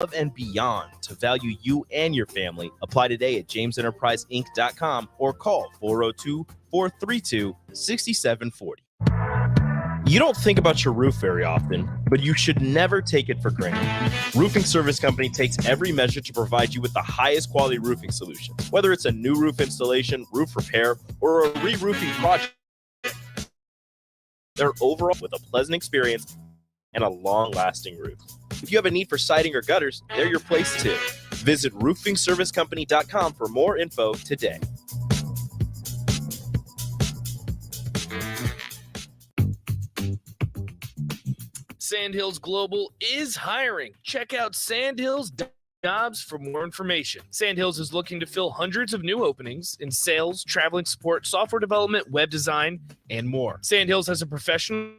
and beyond to value you and your family. Apply today at jamesenterpriseinc.com or call 402-432-6740. You don't think about your roof very often, but you should never take it for granted. Roofing Service Company takes every measure to provide you with the highest quality roofing solutions. Whether it's a new roof installation, roof repair, or a re-roofing project, they're overall with a pleasant experience and a long-lasting roof. If you have a need for siding or gutters, they're your place too. Visit roofingservicecompany.com for more info today. Sandhills Global is hiring. Check out Sandhills Jobs for more information. Sandhills is looking to fill hundreds of new openings in sales, traveling support, software development, web design, and more. Sandhills has a professional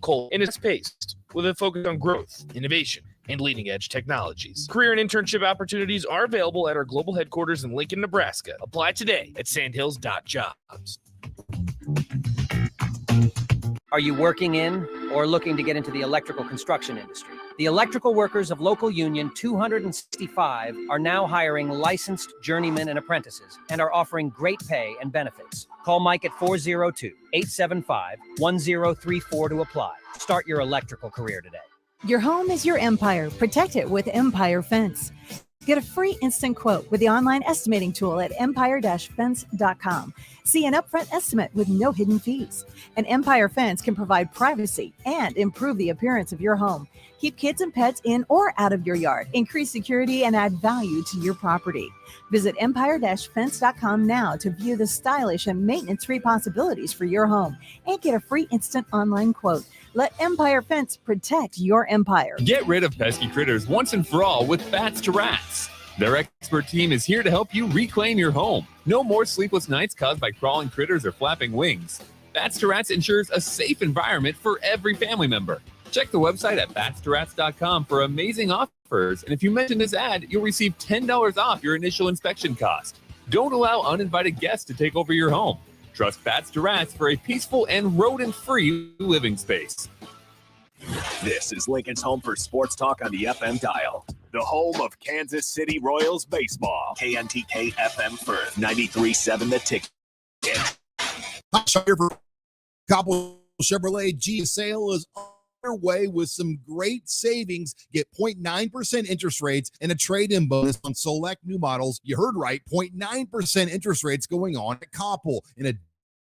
culture in its pace with a focus on growth, innovation, and leading-edge technologies. Career and internship opportunities are available at our global headquarters in Lincoln, Nebraska. Apply today at sandhills.jobs. Are you working in or looking to get into the electrical construction industry? The electrical workers of Local Union 265 are now hiring licensed journeymen and apprentices and are offering great pay and benefits. Call Mike at 402-875-1034 to apply. Start your electrical career today. Your home is your empire. Protect it with Empire Fence. Get a free instant quote with the online estimating tool at empire-fence.com. See an upfront estimate with no hidden fees. An Empire Fence can provide privacy and improve the appearance of your home. Keep kids and pets in or out of your yard. Increase security and add value to your property. Visit empire-fence.com now to view the stylish and maintenance-free possibilities for your home and get a free instant online quote. Let Empire Fence protect your empire. Get rid of pesky critters once and for all with Bats to Rats. Their expert team is here to help you reclaim your home. No more sleepless nights caused by crawling critters or flapping wings. Bats to Rats ensures a safe environment for every family member. Check the website at batstoRats.com for amazing offers. And if you mention this ad, you'll receive $10 off your initial inspection cost. Don't allow uninvited guests to take over your home. Trust Bats to Rats for a peaceful and rodent-free living space. This is Lincoln's home for sports talk on the FM dial. The home of Kansas City Royals baseball. KNTK FM Firth, 93.7 The Ticket. Hot shot here for Copple Chevrolet. G sale is underway with some great savings. Get 0.9% interest rates and a trade-in bonus on select new models. You heard right, 0.9% interest rates going on at Copple. In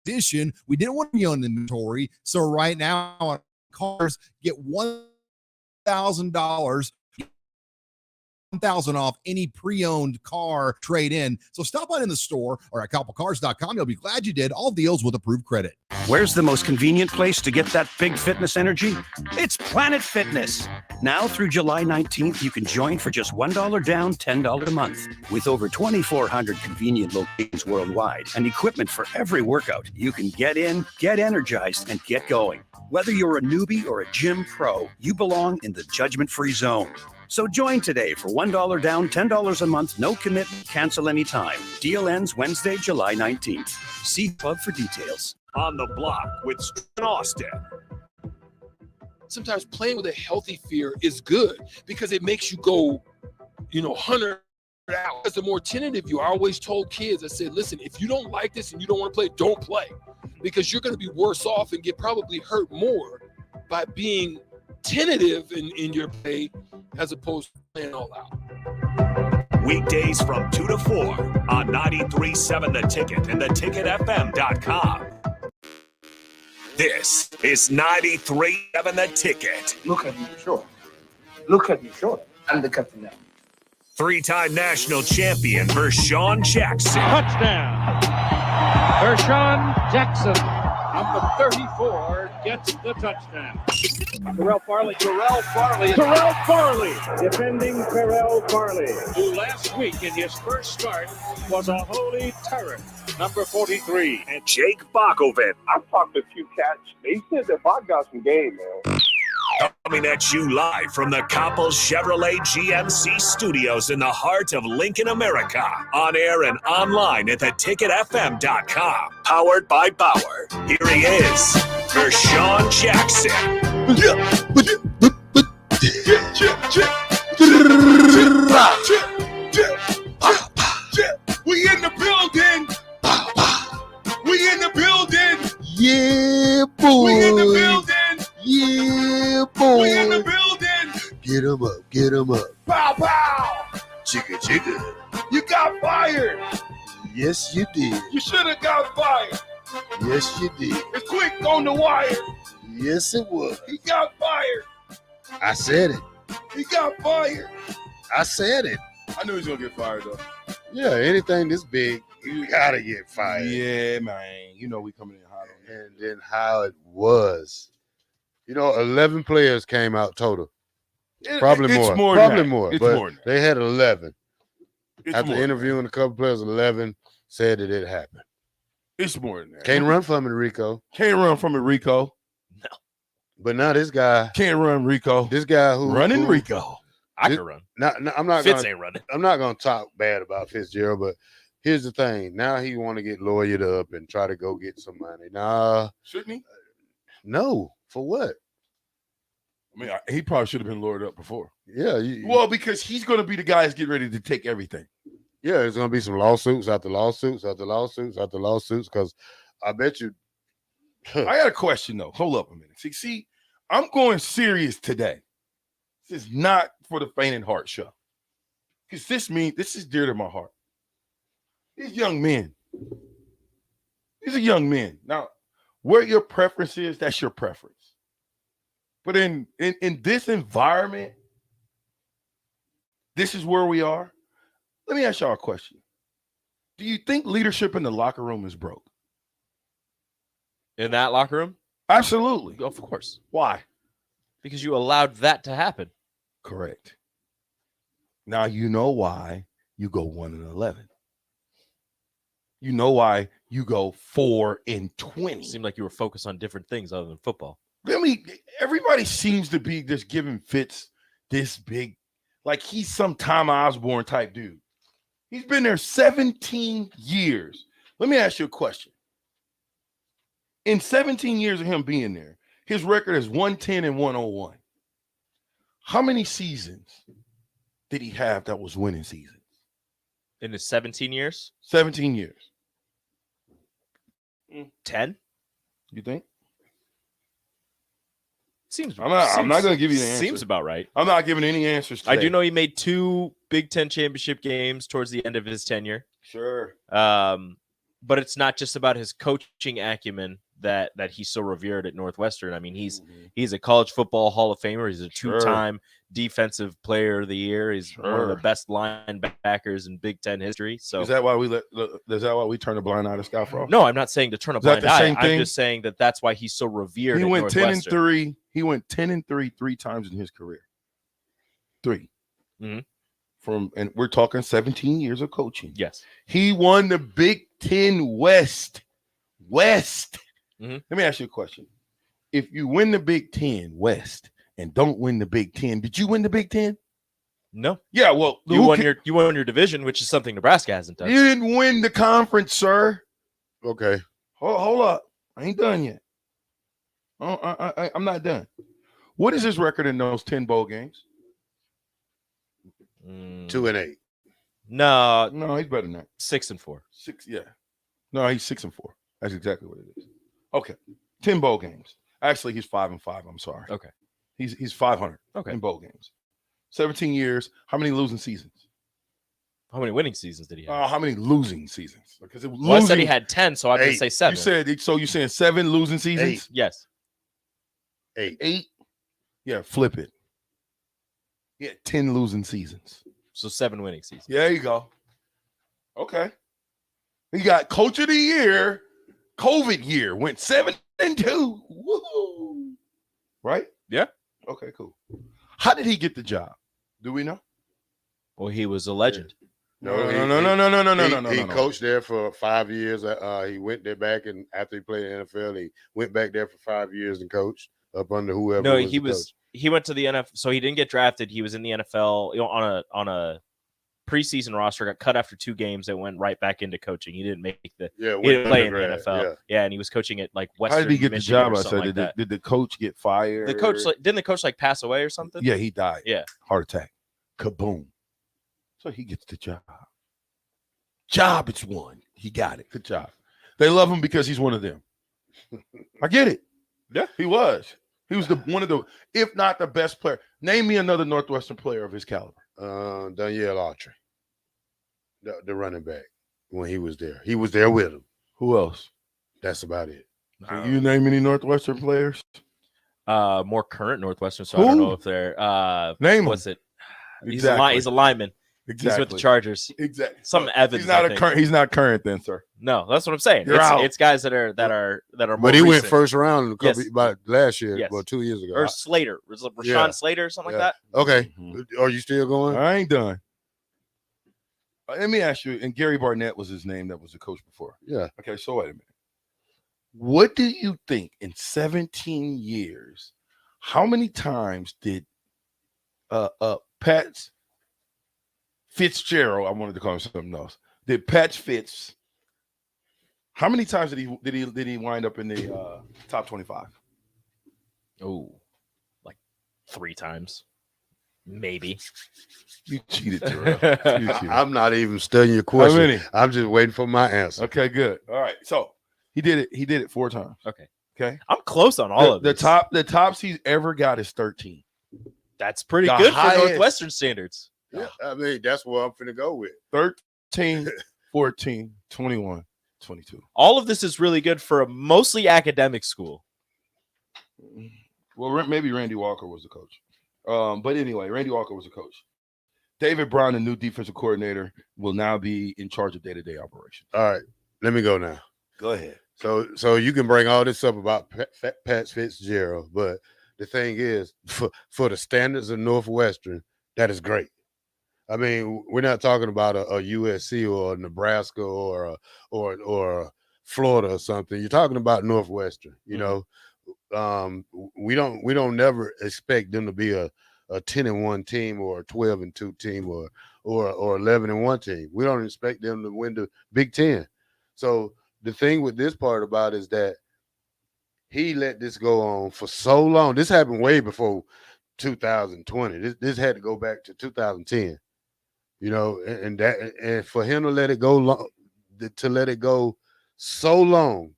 addition, we didn't want to be on inventory, so right now on cars, get $1,000 off any pre-owned car trade-in. So stop on in the store or at CoppleCars.com. You'll be glad you did. All deals with approved credit. Where's the most convenient place to get that big fitness energy? It's Planet Fitness. Now through July 19th, you can join for just $1 down, $10 a month. With over 2,400 convenient locations worldwide and equipment for every workout, you can get in, get energized, and get going. Whether you're a newbie or a gym pro, you belong in the judgment-free zone. So join today for $1 down, $10 a month, no commitment, cancel anytime. Deal ends Wednesday, July 19th. See Club for details. On the block with Stephen Austin. Sometimes playing with a healthy fear is good because it makes you go, 100 out. Because the more tentative you are, I always told kids, I said, listen, if you don't like this and you don't want to play, don't play. Because you're going to be worse off and get probably hurt more by being tentative in your play as opposed to playing all out. Weekdays from 2 to 4 on 93.7 The Ticket and theticketfm.com. This is 93.7 The Ticket. Look at me, sure. Look at me, sure. I'm the captain now. Three-time national champion Vershawn Jackson. Touchdown. Vershawn Jackson, number 34, gets the touchdown. Terrell Farley. Defending Terrell Farley, who last week in his first start was a holy terror. Number 43. And Jake Bakovic. I've talked to a few cats. They said that Bach got some game, man. Coming at you live from the Copple Chevrolet GMC studios in the heart of Lincoln, America. On air and online at theticketfm.com. Powered by Bauer. Here he is, Vershawn Jackson. We in the building. We in the building. Yeah, boy. We in the building. Yeah, boy. We in the building. Get him up. Get him up. Pow, pow. Chicka, chicka. You got fired. Yes, you did. You should have got fired. Yes, you did. It's quick on the wire. Yes, it was. He got fired. I said it. He got fired. I said it. I knew he was going to get fired, though. Yeah, anything this big, you got to get fired. Yeah, man. You know we coming in hot on that. And then how it was. 11 players came out total. Probably It's more. than Probably that. more. It's But more than that. they had 11. It's After more than interviewing a couple players, 11 said that it happened. that. It's more than that. Can't run from it, Rico. Can't run from it, Rico. But now this guy, Can't run, Rico. this guy who Running who- Rico. I This- can run. I'm not Fitz gonna, ain't running. I'm not gonna talk bad about Fitzgerald, but here's the thing. Now he want to get lawyered up and try to go get some money. Nah, Shouldn't he? no. For what? I mean, he probably should have been lured up before. Yeah, Well, because he's going to be the guy that's getting ready to take everything. yeah. There's gonna be some lawsuits after lawsuits after lawsuits after lawsuits because I bet you. I got a question, though. Hold up a minute. See, I'm going serious today. This is not for the faint and heart show. Because this is dear to my heart. These young men. These are young men. Now, where your preference is, that's your preference. But in this environment, this is where we are. Let me ask y'all a question. Do you think leadership in the locker room is broke? In that locker room? Absolutely. Of course. Why? Because you allowed that to happen. Correct. Now you know why you go 1-11. You know why you go 4-20. Seemed like you were focused on different things other than football. I mean, everybody seems to be just giving Fitz this big, like he's some Tom Osborne type dude. He's been there 17 years. Let me ask you a question. In 17 years of him being there, his record is 110 and 101. How many seasons did he have that was winning seasons? In his 17 years? 17 years. 10? You think? Seems. I'm not going to give you the answer. Seems about right. I'm not giving any answers today. I do know he made 2 Big Ten championship games towards the end of his tenure. Sure. But it's not just about his coaching acumen that he's so revered at Northwestern. I mean, he's a college football Hall of Famer. He's a 2-time defensive player of the year. He's one of the best linebackers in Big Ten history. So is that why we turn a blind eye to Scott Frost? No, I'm not saying to turn a Is that blind the eye. same I'm thing? just saying that's why he's so revered. He at went 10-3. Northwestern. He went 10-3 3 times in his career. 3. Mm-hmm. And we're talking 17 years of coaching. Yes. He won the Big Ten West. Mm-hmm. Let me ask you a question. If you win the Big Ten West and don't win the Big Ten, did you win the Big Ten? No. Yeah, well, you won your division, which is something Nebraska hasn't done. You didn't win the conference, sir. Okay. Hold up. I ain't done yet. I'm not done. What is his record in those 10 bowl games? 2-8. No, he's better than that. 6-4. 6, yeah. No, he's 6-4. That's exactly what it is. Okay, 10 bowl games. Actually, he's 5-5. I'm sorry. Okay, he's 500. Okay, in bowl games. 17 years. How many losing seasons? How many winning seasons did he have? How many losing seasons? Because it was I said he had 10, so I'm going to say 7. You said so. You saying 7 losing seasons? 8. Yes. 8. Yeah, flip it. Yeah, 10 losing seasons. So 7 winning seasons. Yeah, there you go. Okay. He got Coach of the Year, COVID year, went 7-2. Woo! Right? Yeah. Okay, cool. How did he get the job? Do we know? Well, he was a legend. No. He coached there for 5 years. He went there back, and after he played in the NFL, he went back there for 5 years and coached up under whoever. No, was he went to the NFL. So he didn't get drafted. He was in the NFL, on a preseason roster. Got cut after 2 games. That went right back into coaching. He didn't make he didn't play in the NFL. Yeah, and he was coaching at like Western. How did he get Michigan the job? I said, did the coach get fired? The coach didn't the coach pass away or something? Yeah, he died. Yeah, heart attack. Kaboom. So he gets the job. Job, it's one. He got it. Good job. They love him because he's one of them. I get it. Yeah, he was. He was one of the, if not the best player. Name me another Northwestern player of his caliber. Danielle Autry, the running back, when he was there. He was there with him. Who else? That's about it. Can you name any Northwestern players? More current Northwestern, so I don't know if they're name. What's it? He's Exactly. a lineman. Exactly. He's with the Chargers. Exactly. Some Evans. He's not I a think. current. He's not current then, sir. No, that's what I'm saying. You're out. It's guys that are more But he went recent. first round Yes. about last year, Yes. well, 2 years ago. Or Slater. Was it Rashawn Yeah. Slater or something Yeah. like that? Okay. Are you still going? I ain't done. Let me ask you, and Gary Barnett was his name that was the coach before. Yeah. Okay, so wait a minute. What do you think in 17 years, how many times did Pat Fitzgerald, I wanted to call him something else, did Pat Fitz, how many times did he wind up in the top 25? Oh, like 3 times. Maybe. You cheated, Terrell. You cheated. I'm not even studying your question. How many? I'm just waiting for my answer. Okay, good. All right. So he did it 4 times. Okay. Okay. I'm close on all of the this. the tops he's ever got is 13. That's pretty The good highest- for Northwestern standards. Yeah, I mean, that's what I'm finna go with. 13, 14, 21, 22. All of this is really good for a mostly academic school. Well, maybe Randy Walker was the coach. But anyway, Randy Walker was the coach. David Brown, the new defensive coordinator, will now be in charge of day-to-day operations. All right, let me go now. Go ahead. So you can bring all this up about Pat Fitzgerald, but the thing is, for the standards of Northwestern, that is great. I mean, we're not talking about a USC or a Nebraska or a Florida or something. You're talking about Northwestern. You know, we don't never expect them to be a 10-1 team or a 12-2 team or 11-1 team. We don't expect them to win the Big Ten. So the thing with this part about is that he let this go on for so long. This happened way before 2020. This had to go back to 2010. You know, and for him to let it go so long,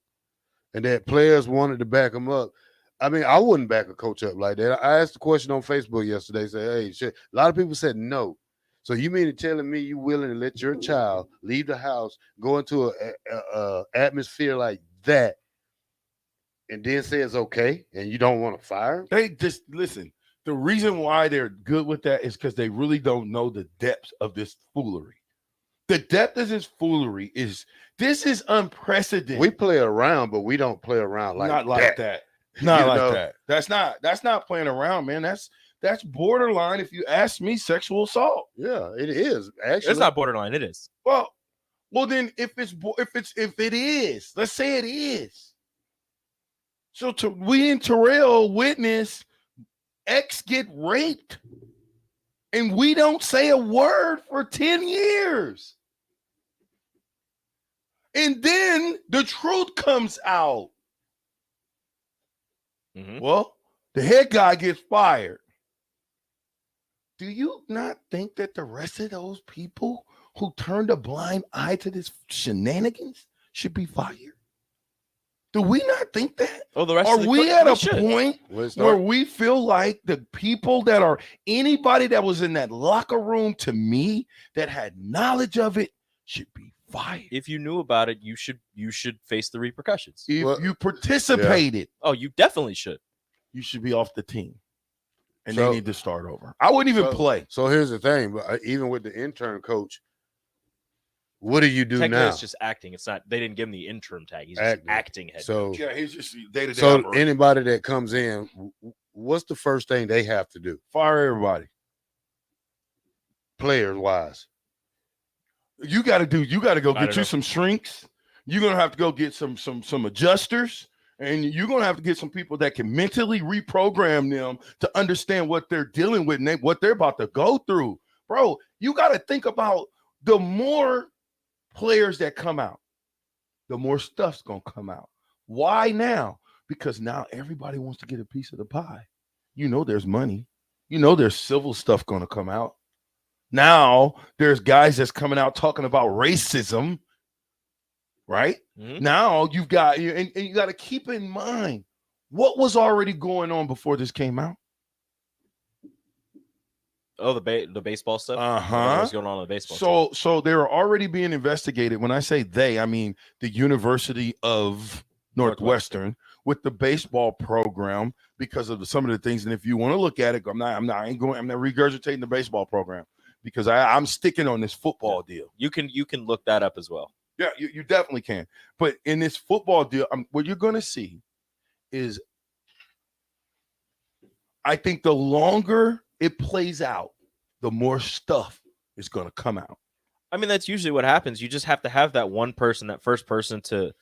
and that players wanted to back him up. I mean, I wouldn't back a coach up like that. I asked the question on Facebook yesterday. Say, hey, shit. A lot of people said no. So you mean to telling me you willing to let your child leave the house, go into a atmosphere like that, and then say it's okay, and you don't want to fire him? They just listen. The reason why they're good with that is because they really don't know the depths of this foolery. The depth of this foolery is unprecedented. We play around, but we don't play around like not that. like that. Not You like know? that. That's not playing around, man. That's borderline, if you ask me, sexual assault. Yeah, it is. Actually, It's not borderline. It is. Well, then if it is, let's say it is. So we and Terrell witness X get raped, and we don't say a word for 10 years. And then the truth comes out. Well, the head guy gets fired. Do you not think that the rest of those people who turned a blind eye to this shenanigans should be fired? Do we not think that? Oh, the rest Are of the we co- at we a should. point where we feel like the people that are anybody that was in that locker room, to me, that had knowledge of it should be fired? If you knew about it, you should face the repercussions. If you participated, Oh, you definitely should. you should be off the team. And So- they need to start over. I wouldn't even play. So here's the thing, but even with the intern coach, what do you do Technically, now? it's just acting. It's not. They didn't give him the interim tag. He's just acting head. So Yeah, he's just day-to-day so operation. anybody that comes in, what's the first thing they have to do, Fire everybody. players wise? You got to go I get don't you know. some shrinks. You're going to have to go get some adjusters. And you're going to have to get some people that can mentally reprogram them to understand what they're dealing with and what they're about to go through. Bro, you got to think about the more players that come out, the more stuff's going to come out. Why now? Because now everybody wants to get a piece of the pie. You know there's money. You know there's civil stuff going to come out. Now there's guys that's coming out talking about racism, right? Mm-hmm. Now you've got, and you got to keep in mind what was already going on before this came out. Oh, the baseball stuff. What's going on in the baseball? So they're already being investigated. When I say they, I mean the University of Northwestern with the baseball program because of some of the things. And if you want to look at it, I'm not regurgitating the baseball program because I'm sticking on this football deal. You can look that up as well. Yeah, you definitely can. But in this football deal, what you're going to see is, I think the longer it plays out, the more stuff is going to come out. I mean, that's usually what happens. You just have to have that one person, that first person to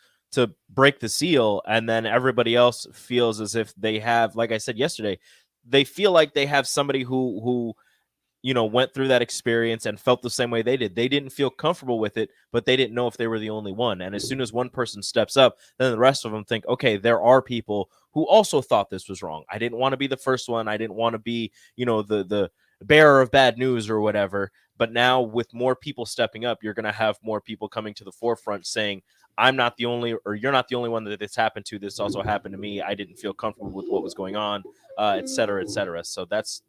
break the seal, and then everybody else feels as if they have, like I said yesterday, they feel like they have somebody who went through that experience and felt the same way they did. They didn't feel comfortable with it, but they didn't know if they were the only one. And as soon as one person steps up, then the rest of them think, okay, there are people who also thought this was wrong. I didn't want to be the first one. I didn't want to be, the bearer of bad news or whatever. But now with more people stepping up, you're going to have more people coming to the forefront saying, I'm not the only, or you're not the only one that this happened to. This also happened to me. I didn't feel comfortable with what was going on, et cetera, et cetera. So that's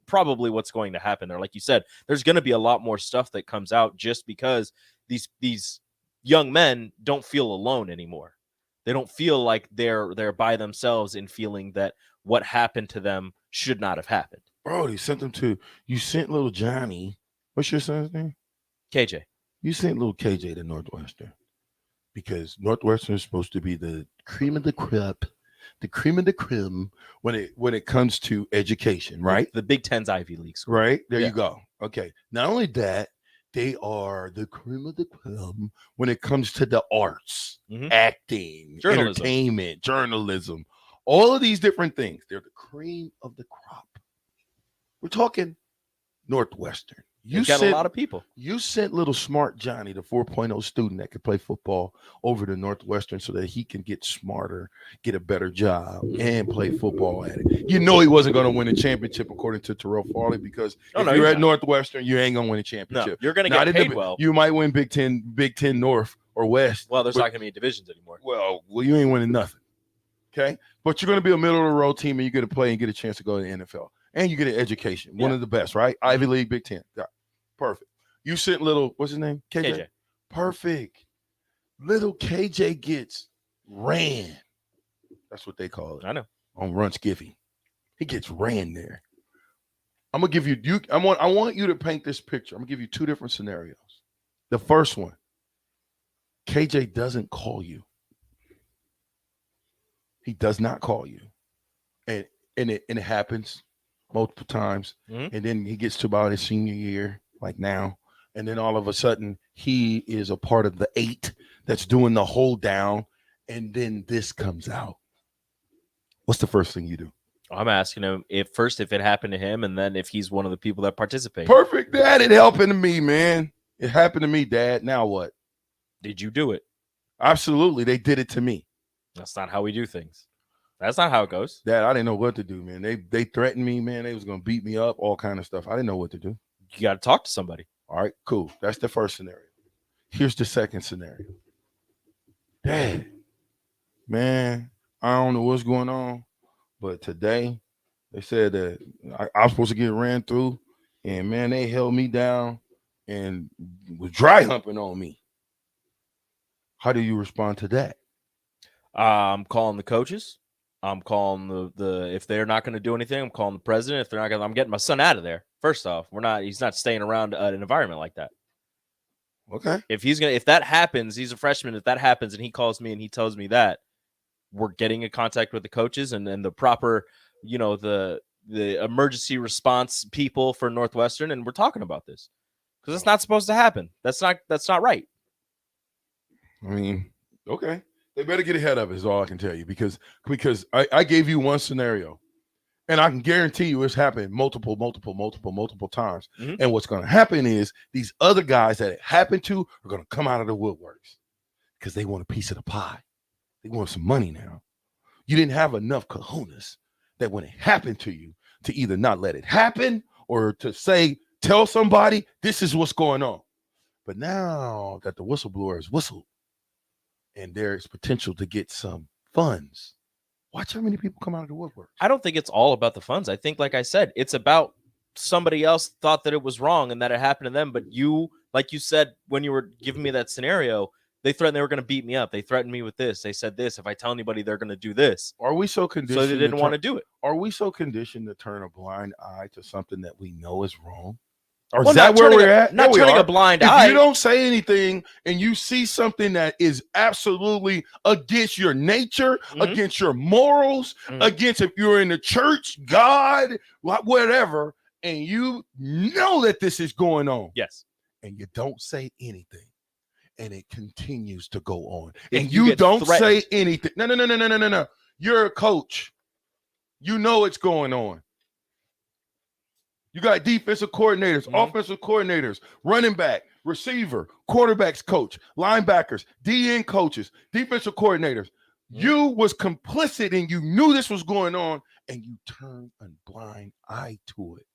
probably what's going to happen there. Like you said, there's going to be a lot more stuff that comes out just because these young men don't feel alone anymore. They don't feel like they're by themselves in feeling that what happened to them should not have happened. Bro, you sent little Johnny. What's your son's name? KJ. You sent little KJ to Northwestern because Northwestern is supposed to be the cream of the crop, the cream of the creme when it comes to education, right? The Big Ten's Ivy League school. Right? There you go. Okay. Not only that, they are the cream of the creme when it comes to the arts, acting, entertainment, journalism, all of these different things. They're the cream of the crop. We're talking Northwestern. You got a lot of people. You sent little smart Johnny, the 4.0 student that could play football, over to Northwestern so that he can get smarter, get a better job, and play football at it. You know he wasn't going to win a championship, according to Terrell Farley, because if you're at Northwestern, you ain't going to win a championship. No, you're going to get paid well. You might win Big Ten North or West. Well, there's not going to be any divisions anymore. Well, you ain't winning nothing. Okay? But you're going to be a middle-of-the-road team, and you get to play and get a chance to go to the NFL. And you get an education. One of the best, right? Ivy League, Big Ten. Yeah. Perfect. You sent little, what's his name? KJ. Perfect. Little KJ gets ran. That's what they call it. I know. On Run Skiffy. He gets ran there. I'm gonna give you I want you to paint this picture. I'm gonna give you two different scenarios. The first one, KJ doesn't call you. He does not call you. And it happens multiple times. And then he gets to about his senior year, like now, and then all of a sudden he is a part of the 8 that's doing the hold down, and then this comes out. What's the first thing you do? I'm asking him if it happened to him, and then if he's one of the people that participate. Perfect, Dad. It happened to me, man. It happened to me, Dad. Now what? Did you do it? Absolutely. They did it to me. That's not how we do things. That's not how it goes. Dad, I didn't know what to do, man. They threatened me, man. They was going to beat me up, all kind of stuff. I didn't know what to do. You got to talk to somebody. All right, cool. That's the first scenario. Here's the second scenario. Dad, man, I don't know what's going on, but today they said that I was supposed to get ran through, and, man, they held me down and was dry humping on me. How do you respond to that? I'm calling the coaches. I'm calling the if they're not going to do anything, I'm calling the president. If they're not going to, I'm getting my son out of there. First off, he's not staying around an environment like that. Okay. If that happens, he's a freshman. If that happens and he calls me and he tells me that, we're getting in contact with the coaches and the proper, the emergency response people for Northwestern. And we're talking about this because it's not supposed to happen. That's not right. I mean, okay. They better get ahead of it is all I can tell you because I gave you one scenario and I can guarantee you it's happened multiple times. And what's going to happen is these other guys that it happened to are going to come out of the woodworks because they want a piece of the pie. They want some money now. You didn't have enough cojones that when it happened to you to either not let it happen or to say, tell somebody this is what's going on. But now that the whistleblower is whistled and there's potential to get some funds, watch how many people come out of the woodwork. I don't think it's all about the funds. I think, like I said, it's about somebody else thought that it was wrong and that it happened to them. But you, like you said, when you were giving me that scenario, they threatened they were going to beat me up. They threatened me with this. They said this. If I tell anybody, they're going to do this. Are we so conditioned? So they didn't want to do it. Are we so conditioned to turn a blind eye to something that we know is wrong? Or Well, is that not where turning we're a- at? not There we turning are. a blind if eye. you don't say anything and you see something that is absolutely against your nature, against your morals, against if you're in the church, God, whatever, and you know that this is going on. Yes. And you don't say anything. And it continues to go on. If And you you get don't threatened. say anything. No. You're a coach. You know what's going on. You got defensive coordinators, offensive coordinators, running back, receiver, quarterbacks coach, linebackers, DN coaches, defensive coordinators. You was complicit and you knew this was going on and you turned a blind eye to it.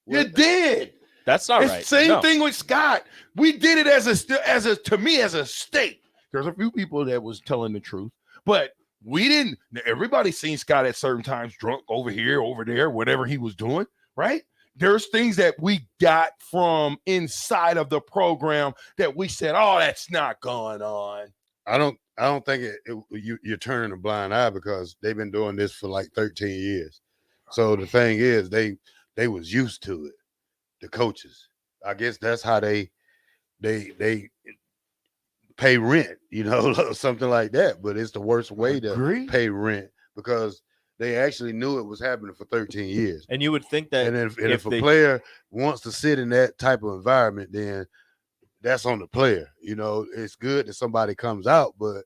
You did. That's not It's right. Same No. thing with Scott. We did it as a to me as a state. There's a few people that was telling the truth, but we didn't. Everybody seen Scott at certain times drunk over here, over there, whatever he was doing, right? There's things that we got from inside of the program that we said, oh, that's not going on. I don't think you're turning a blind eye because they've been doing this for like 13 years. So the thing is, they was used to it. The coaches, I guess that's how they pay rent, something like that. But it's the worst way to pay rent because they actually knew it was happening for 13 years. And you would think that if a player wants to sit in that type of environment, then that's on the player. It's good that somebody comes out, but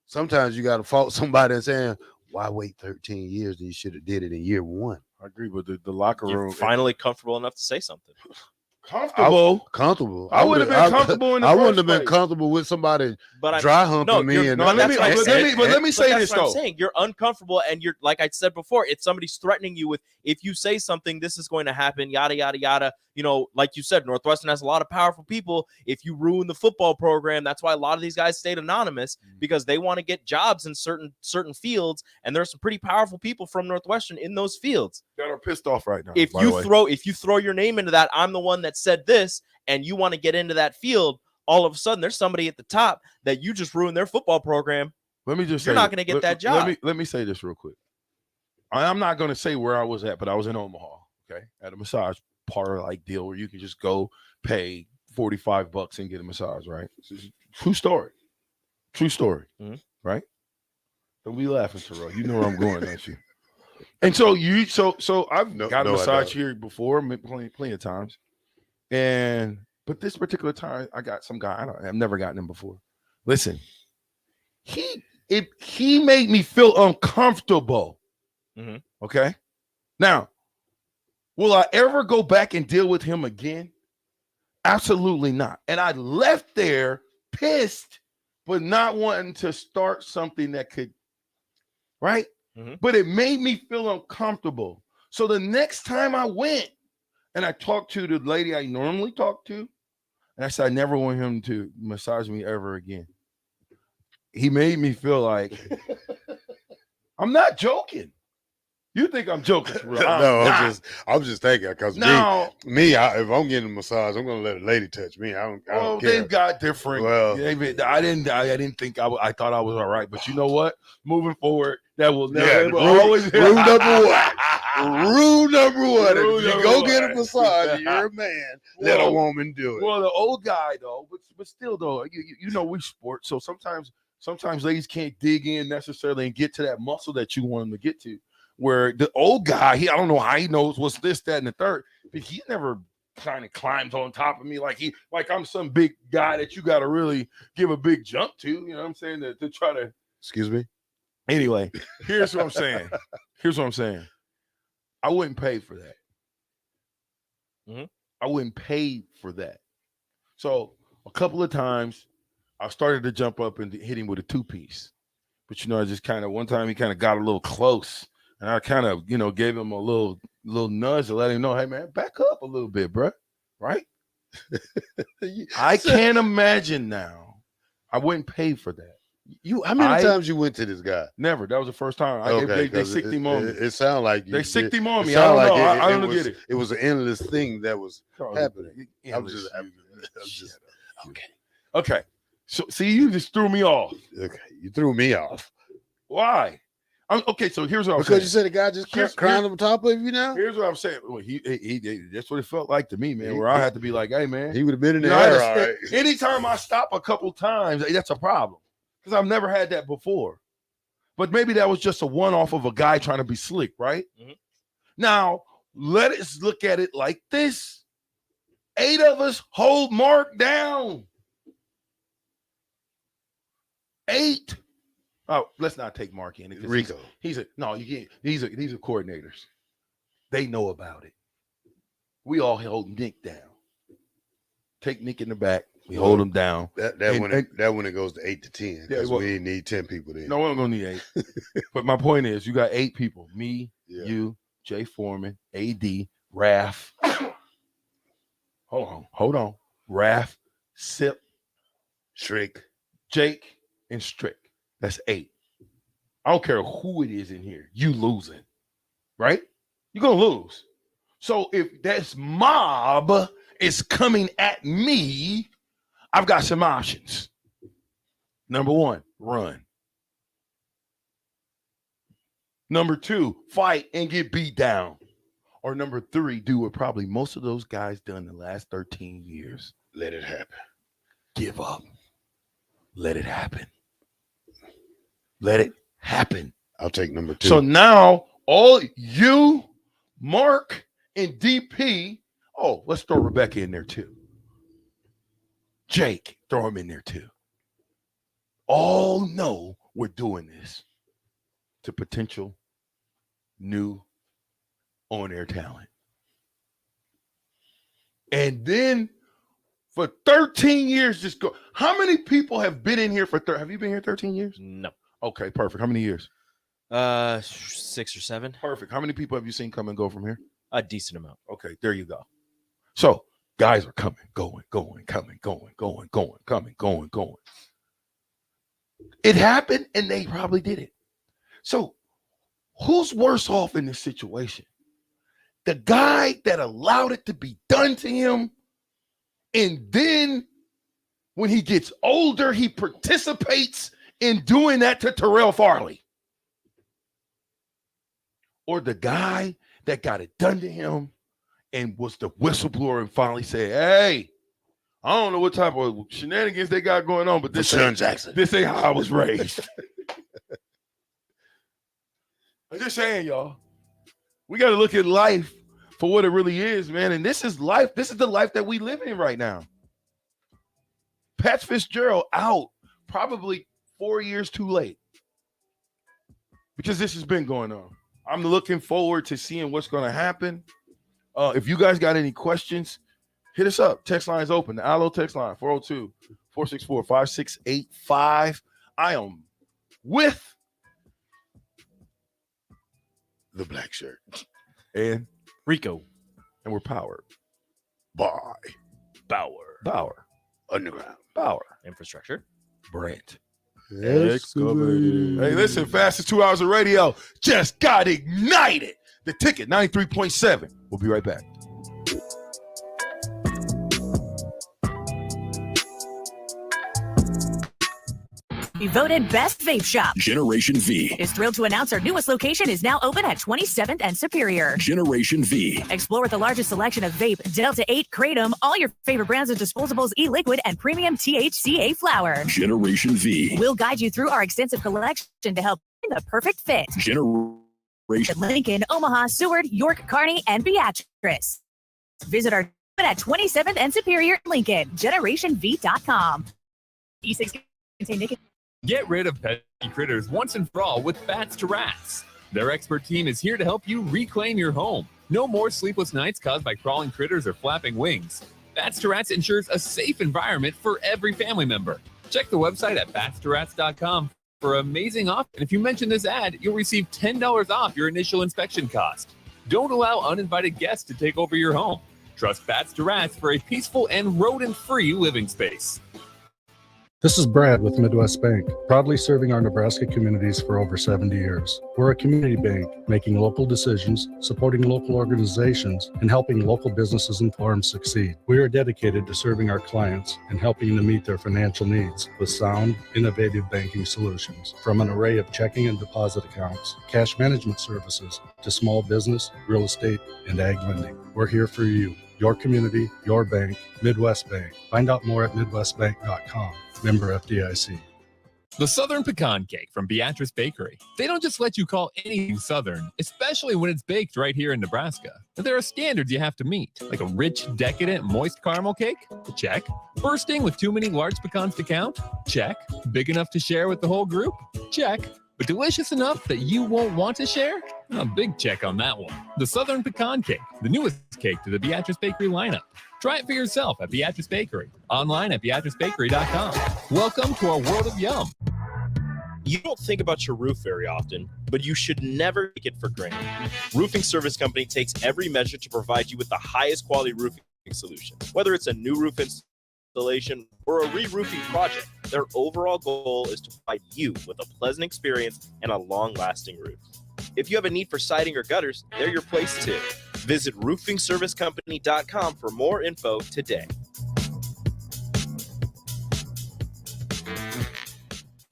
sometimes you got to fault somebody and saying, why wait 13 years? You should have did it in year one. I agree with the locker You're room. finally comfortable enough to say something. Comfortable. I would have been comfortable in the I wouldn't first have been place. comfortable with somebody But dry humping me. And let me say this what I'm though. saying. You're uncomfortable, and you're like I said before. If somebody's threatening you with, if you say something, this is going to happen. Yada yada yada. Like you said, Northwestern has a lot of powerful people. If you ruin the football program, that's why a lot of these guys stayed anonymous because they want to get jobs in certain fields, and there's some pretty powerful people from Northwestern in those fields that are pissed off right now. If you throw your name into that, I'm the one that said this, and you want to get into that field, all of a sudden there's somebody at the top that you just ruined their football program. Let me just You're say not going to get that job. Let me say this real quick. I'm not going to say where I was at, but I was in Omaha, okay, at a massage parlor like deal where you can just go pay $45 and get a massage, right? True story. Right? Don't be laughing, Terrell. You know where I'm going, don't you? And so I've got a massage here before, plenty of times. But this particular time, I got some guy. I've never gotten him before. Listen, he made me feel uncomfortable. Okay. Now, will I ever go back and deal with him again? Absolutely not. And I left there pissed, but not wanting to start something that could, right? But it made me feel uncomfortable. So the next time I went and I talked to the lady I normally talk to, and I said, I never want him to massage me ever again. He made me feel like I'm not joking. You think I'm joking? I'm just thinking because me, if I'm getting a massage, I'm gonna let a lady touch me. I don't care. They've got different. Well, I didn't think I thought I was all right, but you know what? Moving forward, that will never rule number one. Rule number one. If you go get a massage, you're a man. Let a woman do it. Well, the old guy though, but still though, you know we sport, so sometimes ladies can't dig in necessarily and get to that muscle that you want them to get to. Where the old guy, I don't know how he knows what's this, that, and the third, but he never kind of climbs on top of me like I'm some big guy that you got to really give a big jump to. You know what I'm saying? To try to. Excuse me. Anyway, here's what I'm saying. I wouldn't pay for that. I wouldn't pay for that. So a couple of times I started to jump up and hit him with a 2-piece, but I just kind of one time he kind of got a little close. And I kind of, gave him a little nudge to let him know, hey, man, back up a little bit, bro. Right? I can't imagine now. I wouldn't pay for that. How many times you went to this guy? Never. That was the first time. They sicked him on me. It sounded like they sicked him on me. I don't know. I don't get it. It was an endless thing that was happening. Okay. So see, you just threw me off. Okay, you threw me off. Why? Okay, so here's what I'm saying. Because you said the guy just crying on top of you now? Here's what I'm saying. Well, he that's what it felt like to me, man, where I had to be like, hey, man. He would have been in the air, all right. Anytime I stop a couple times, that's a problem. Because I've never had that before. But maybe that was just a one-off of a guy trying to be slick, right? Mm-hmm. Now, let us look at it like this. 8 of us hold Mark down. 8. Oh, let's not take Mark in. Rico. These are coordinators. They know about it. We all hold Nick down. Take Nick in the back. We hold him down. That when it goes to 8 to 10. Because we need 10 people there. No, we're gonna need 8. But my point is, you got 8 people. Me, you, Jay Foreman, AD, Raph. Hold on. Raph, Sip, Strick, Jake, and Strick. That's 8. I don't care who it is in here. You losing, right? You're gonna lose. So if this mob is coming at me, I've got some options. Number 1, run. Number 2, fight and get beat down. Or number 3, do what probably most of those guys done the last 13 years. Let it happen. Give up. Let it happen. Let it happen. I'll take number 2. So now all you, Mark, and DP, let's throw Rebecca in there too. Jake, throw him in there too. All know we're doing this to potential new on-air talent. And then for 13 years, just go. How many people have been in here for have you been here 13 years? No. Okay, perfect. How many years? 6 or 7. Perfect. How many people have you seen come and go from here? A decent amount. Okay, there you go. So guys are coming, going, coming, going. It happened, and they probably did it. So who's worse off in this situation? The guy that allowed it to be done to him, and then when he gets older, he participates in doing that to Terrell Farley. Or the guy that got it done to him and was the whistleblower and finally said, hey, I don't know what type of shenanigans they got going on, but this ain't how I was raised. I'm just saying, y'all, we got to look at life for what it really is, man. And this is life. This is the life that we live in right now. Pat Fitzgerald out probably 4 years too late because this has been going on. I'm looking forward to seeing what's going to happen. If you guys got any questions, hit us up. Text line is open. The Allo text line, 402-464-5685. I am with the black shirt and Rico. And we're powered by Bauer. Underground. Bauer. Infrastructure. Brent. Excavated. Hey, listen, fastest 2 hours of radio just got ignited. The Ticket, 93.7. We'll be right back. We voted Best Vape Shop. Generation V is thrilled to announce our newest location is now open at 27th and Superior. Generation V. Explore the largest selection of vape, Delta 8, Kratom, all your favorite brands of disposables, e-liquid, and premium THCA flower. Generation V. We'll guide you through our extensive collection to help find the perfect fit. Generation Lincoln, Omaha, Seward, York, Kearney, and Beatrice. Visit our at 27th and Superior, Lincoln. GenerationV.com. E6 contain nicotine. Get rid of pesky critters once and for all with Bats to Rats. Their expert team is here to help you reclaim your home. No more sleepless nights caused by crawling critters or flapping wings. Bats to Rats ensures a safe environment for every family member. Check the website at batstoRats.com for an amazing offer. And if you mention this ad, you'll receive $10 off your initial inspection cost. Don't allow uninvited guests to take over your home. Trust Bats to Rats for a peaceful and rodent-free living space. This is Brad with Midwest Bank, proudly serving our Nebraska communities for over 70 years. We're a community bank, making local decisions, supporting local organizations, and helping local businesses and farms succeed. We are dedicated to serving our clients and helping them meet their financial needs with sound, innovative banking solutions. From an array of checking and deposit accounts, cash management services, to small business, real estate, and ag lending. We're here for you, your community, your bank, Midwest Bank. Find out more at MidwestBank.com. Member FDIC. The Southern Pecan Cake from Beatrice Bakery. They don't just let you call anything Southern, especially when it's baked right here in Nebraska. There are standards you have to meet, like a rich, decadent, moist caramel cake? Check. Bursting with too many large pecans to count? Check. Big enough to share with the whole group? Check. But delicious enough that you won't want to share? A big check on that one. The Southern Pecan Cake, the newest cake to the Beatrice Bakery lineup. Try it for yourself at Beatrice Bakery. Online at BeatriceBakery.com. Welcome to our world of yum. You don't think about your roof very often, but you should never take it for granted. Roofing Service Company takes every measure to provide you with the highest quality roofing solution. Whether it's a new roof installation or a re-roofing project, their overall goal is to provide you with a pleasant experience and a long-lasting roof. If you have a need for siding or gutters, they're your place too. Visit roofingservicecompany.com for more info today.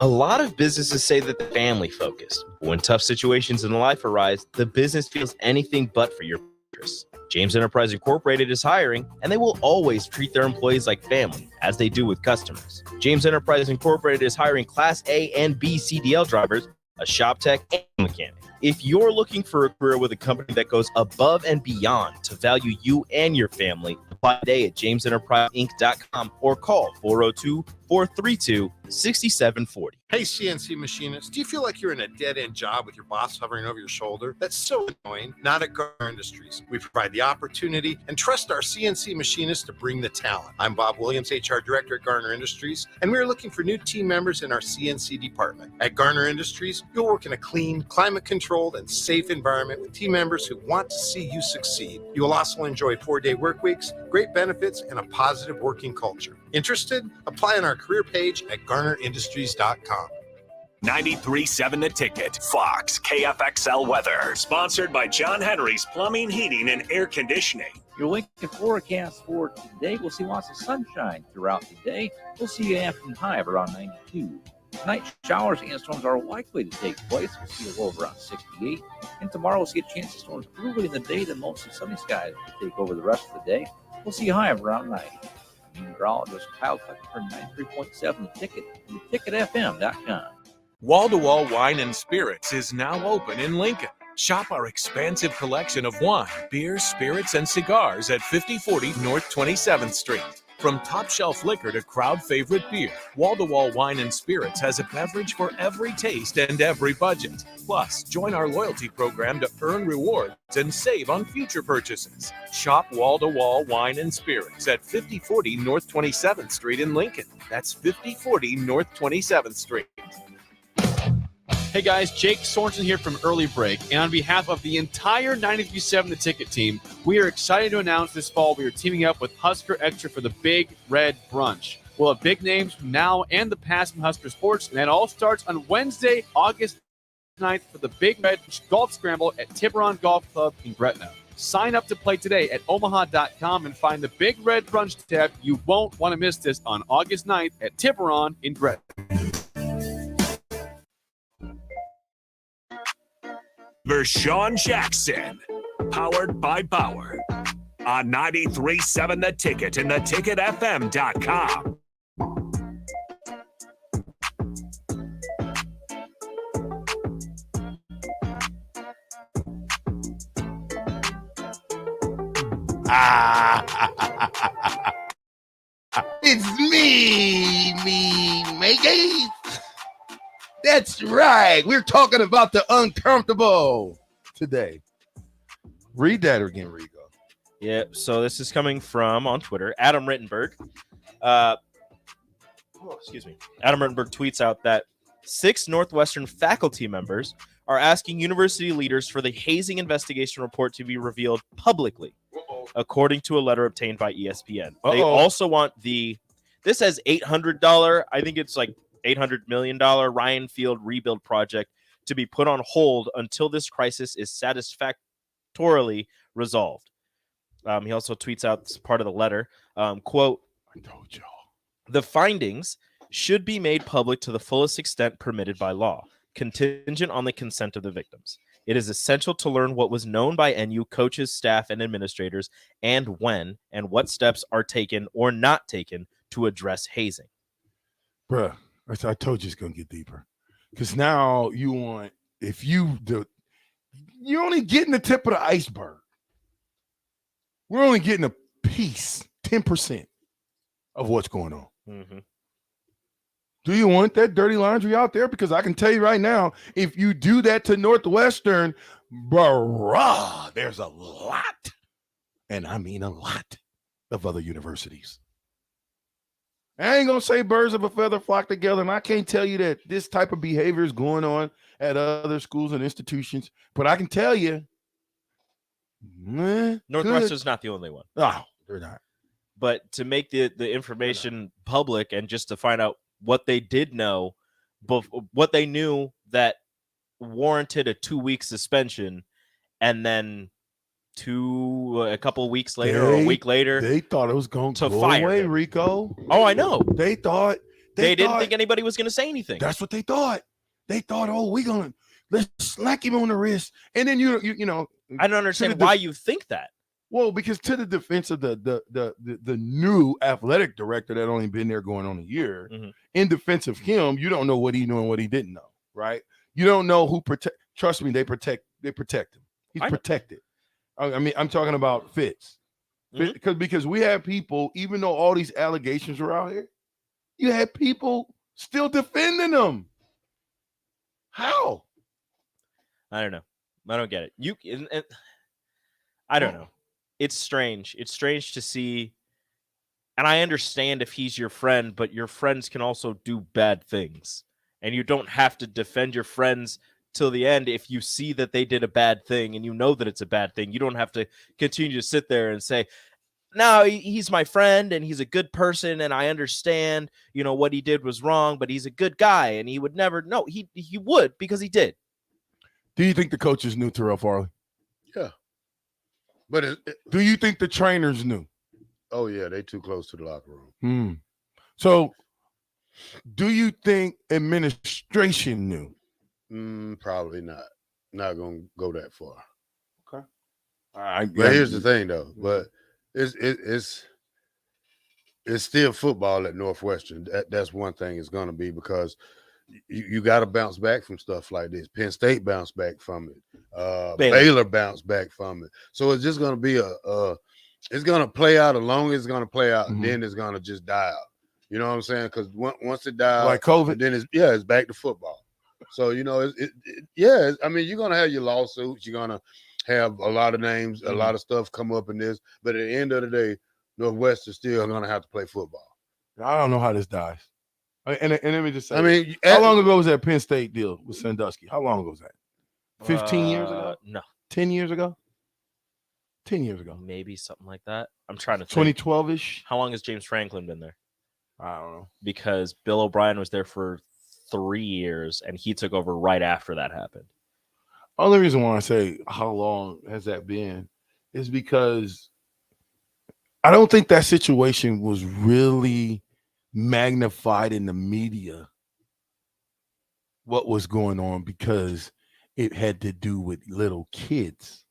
A lot of businesses say that they're family focused. When tough situations in life arise, the business feels anything but for your interests. James Enterprise Incorporated is hiring, and they will always treat their employees like family, as they do with customers. James Enterprise Incorporated is hiring Class A and B CDL drivers, a shop tech, and mechanic. If you're looking for a career with a company that goes above and beyond to value you and your family, apply today at jamesenterpriseinc.com or call 402-432-6740. Hey, CNC machinists, do you feel like you're in a dead-end job with your boss hovering over your shoulder? That's so annoying. Not at Garner Industries. We provide the opportunity and trust our CNC machinists to bring the talent. I'm Bob Williams, HR Director at Garner Industries, and we're looking for new team members in our CNC department. At Garner Industries, you'll work in a clean, climate-controlled, and safe environment with team members who want to see you succeed. You will also enjoy 4-day work weeks, great benefits, and a positive working culture. Interested? Apply on our career page at GarnerIndustries.com. 93.7 The Ticket, Fox, KFXL weather. Sponsored by John Henry's Plumbing, Heating, and Air Conditioning. Your Lincoln forecast for today, we'll see lots of sunshine throughout the day. We'll see an afternoon high of around 92. Tonight, showers and storms are likely to take place. We'll see a low of around 68. And tomorrow, we'll see a chance of storms early in the day, then mostly sunny skies will take over the rest of the day. We'll see a high of around 90. Meteorologist Kyle Tucker for 93.7 The Ticket and theticketfm.com. Wall-to-Wall Wine and Spirits is now open in Lincoln. Shop our expansive collection of wine, beers, spirits, and cigars at 5040 North 27th Street. From top-shelf liquor to crowd-favorite beer, Wall-to-Wall Wine and Spirits has a beverage for every taste and every budget. Plus, join our loyalty program to earn rewards and save on future purchases. Shop Wall-to-Wall Wine and Spirits at 5040 North 27th Street in Lincoln. That's 5040 North 27th Street. Hey guys, Jake Sorensen here from Early Break, and on behalf of the entire 93.7 The Ticket team, we are excited to announce this fall we are teaming up with Husker Extra for the Big Red Brunch. We'll have big names from now and the past from Husker Sports, and that all starts on Wednesday, August 9th for the Big Red Golf Scramble at Tiburon Golf Club in Gretna. Sign up to play today at omaha.com and find the Big Red Brunch tab. You won't want to miss this on August 9th at Tiburon in Gretna. Vershawn Jackson, powered by Bauer, on 93.7 The Ticket and theticketfm.com. It's me, matey. That's right. We're talking about the uncomfortable today. Read that again, Rigo. Yeah, so this is coming from, on Twitter, Adam Rittenberg. Adam Rittenberg tweets out that 6 Northwestern faculty members are asking university leaders for the hazing investigation report to be revealed publicly, according to a letter obtained by ESPN. They also want this has $800, I think it's like $800 million Ryan Field rebuild project to be put on hold until this crisis is satisfactorily resolved. He also tweets out this part of the letter, quote, I told y'all. The findings should be made public to the fullest extent permitted by law, contingent on the consent of the victims. It is essential to learn what was known by NU coaches, staff, and administrators, and when and what steps are taken or not taken to address hazing. Bruh, I told you it's going to get deeper. Because now you want, you're only getting the tip of the iceberg. We're only getting a piece, 10% of what's going on. Mm-hmm. Do you want that dirty laundry out there? Because I can tell you right now, if you do that to Northwestern, bruh, there's a lot, and I mean a lot, of other universities. I ain't going to say birds of a feather flock together, and I can't tell you that this type of behavior is going on at other schools and institutions, but I can tell you, Northwestern's not the only one. Oh, they're not. But to make the information public and just to find out what they did know, what they knew that warranted a 2-week suspension, and then a couple of weeks later or a week later, they thought it was going to go fire away, him. Rico. Oh, I know. They thought they didn't think anybody was going to say anything. That's what they thought. They thought, let's slack him on the wrist, and then you know. I don't understand why you think that. Well, because to the defense of the new athletic director that only been there going on a year, in defense of him, you don't know what he knew and what he didn't know, right? You don't know who protect. Trust me, they protect him. He's protected. I mean, I'm talking about Fitz, because we have people, even though all these allegations are out here, you had people still defending them. How? I don't know. I don't get it. I don't know. It's strange. It's strange to see, and I understand if he's your friend, but your friends can also do bad things, and you don't have to defend your friends till the end. If you see that they did a bad thing and you know that it's a bad thing, you don't have to continue to sit there and say, no, he's my friend and he's a good person, and I understand, what he did was wrong, but he's a good guy and he would never. No, he would, because he did. Do you think the coaches knew Terrell Farley? Yeah. But do you think the trainers knew? Oh, yeah, they too close to the locker room. So do you think administration knew? Probably not. Not going to go that far. Okay. But here's the thing, though. But it's still football at Northwestern. That's one thing it's going to be, because you got to bounce back from stuff like this. Penn State bounced back from it. Baylor bounced back from it. So it's just going to be it's going to play out as long as it's going to play out, and then it's going to just die out. You know what I'm saying? Because once it dies, like COVID, then it's back to football. So, I mean, you're going to have your lawsuits. You're going to have a lot of names, a lot of stuff come up in this. But at the end of the day, Northwestern's still going to have to play football. I don't know how this dies. And let me just say, I mean, how long ago was that Penn State deal with Sandusky? How long ago was that? 15 years ago? No. 10 years ago? 10 years ago. Maybe something like that. I'm trying to think. 2012-ish? How long has James Franklin been there? I don't know. Because Bill O'Brien was there for 3 years, and he took over right after that happened. Only reason why I say how long has that been is because I don't think that situation was really magnified in the media, what was going on, because it had to do with little kids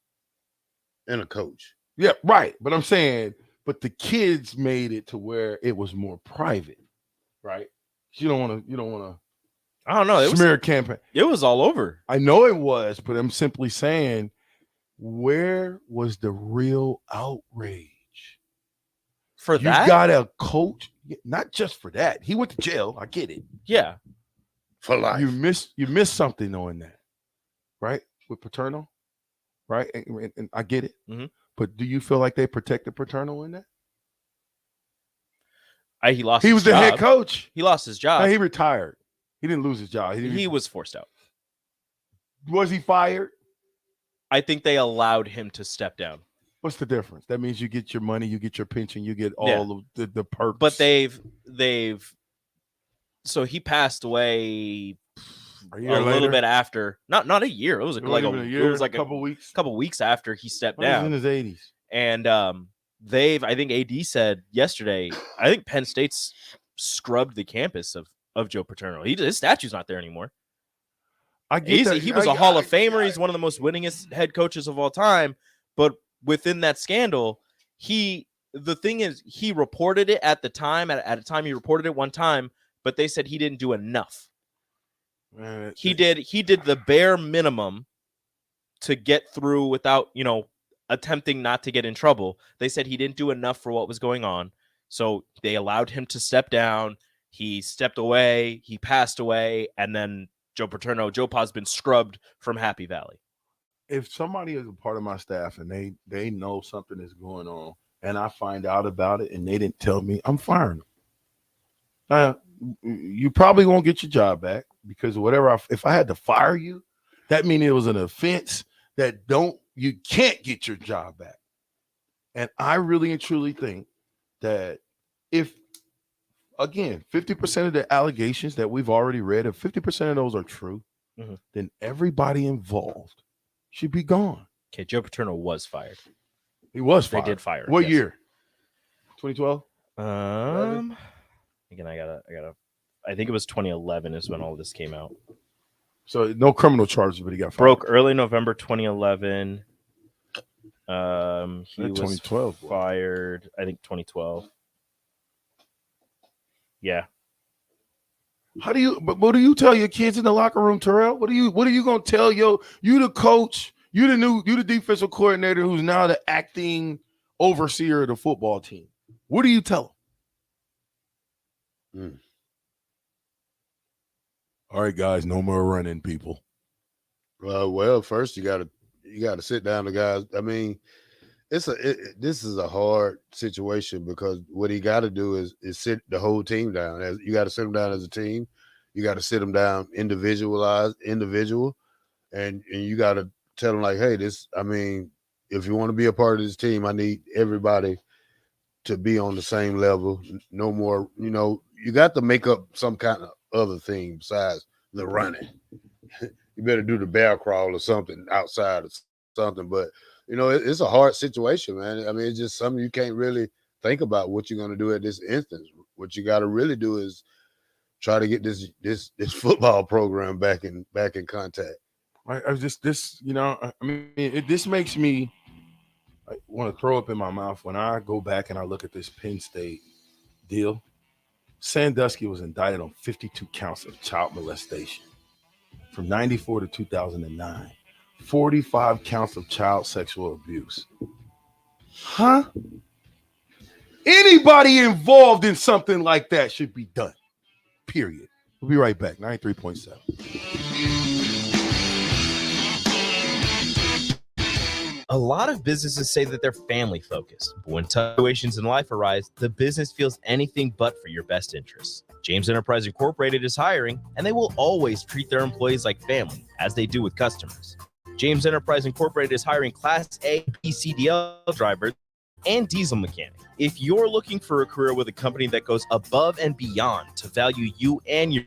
and a coach. Yeah, right. But I'm saying, but the kids made it to where it was more private, right? You don't want to. I don't know. Smear campaign. It was all over. I know it was, but I'm simply saying, where was the real outrage? For that? You got a coach, not just for that. He went to jail. I get it. Yeah. For life. You missed something knowing that, right? With Paterno, right? And I get it. But do you feel like they protected Paterno in that? He lost. He was his the job. head coach. He lost his job. He retired. He didn't lose his job. He was forced out. Was he fired? I think they allowed him to step down. What's the difference? That means you get your money, you get your pension, you get all of the perks. But they've so he passed away a little bit after. Not a year. It was like a year. It was like a couple weeks after he stepped down. He was in his 80s. And I think AD said yesterday, I think Penn State's scrubbed the campus of Joe Paterno. His statue's not there anymore. He was a Hall of Famer. He's one of the most winningest head coaches of all time. But within that scandal, the thing is, he reported it at the time. At a time, he reported it one time, but they said he didn't do enough. He did the bare minimum to get through without, attempting not to get in trouble. They said he didn't do enough for what was going on. So they allowed him to step down. He stepped away. He passed away. And then Joe Pa's been scrubbed from Happy Valley. If somebody is a part of my staff and they know something is going on and I find out about it and they didn't tell me, I'm firing them. You probably won't get your job back because if I had to fire you, that means it was an offense that you can't get your job back. And I really and truly think that if, again, 50% of the allegations that we've already read, if 50% of those are true, then everybody involved should be gone. Okay, Joe Paterno was fired. He was fired. They did fire him. What year? 2012? Again, I think it was 2011 is when all this came out. So no criminal charges, but he got fired. Broke early November 2011. He was 2012 fired, I think 2012. Yeah. What do you tell your kids in the locker room, Terrell? What are you gonna tell you the coach, you the defensive coordinator who's now the acting overseer of the football team? What do you tell them? All right, guys, no more running, people. Well, first you gotta sit down the guys. I mean, this is a hard situation because what he got to do is sit the whole team down. You got to sit them down as a team. You got to sit them down individual, and you got to tell them like, hey, if you want to be a part of this team, I need everybody to be on the same level. No more, you got to make up some kind of other thing besides the running. You better do the bear crawl or something outside of something, but. It's a hard situation, man. I mean, it's just something you can't really think about what you're going to do at this instance. What you got to really do is try to get this football program back in contact. This makes me want to throw up in my mouth when I go back and I look at this Penn State deal. Sandusky was indicted on 52 counts of child molestation from 94 to 2009. 45 counts of child sexual abuse. Huh? Anybody involved in something like that should be done. Period. We'll be right back. 93.7. A lot of businesses say that they're family focused, but when tough situations in life arise, the business feels anything but for your best interests. James Enterprise Incorporated is hiring, and they will always treat their employees like family, as they do with customers. James Enterprise Incorporated is hiring Class A PCDL drivers and diesel mechanics. If you're looking for a career with a company that goes above and beyond to value you and your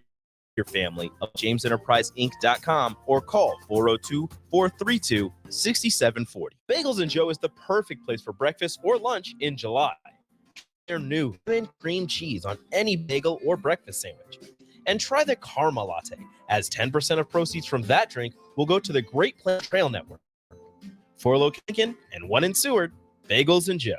family, JamesEnterpriseInc.com or call 402-432-6740. Bagels and Joe is the perfect place for breakfast or lunch in July. Their new cream cheese on any bagel or breakfast sandwich. And try the Karma Latte, as 10% of proceeds from that drink will go to the Great Plains Trail Network. 4 locations and 1 in Seward, Bagels and Joe.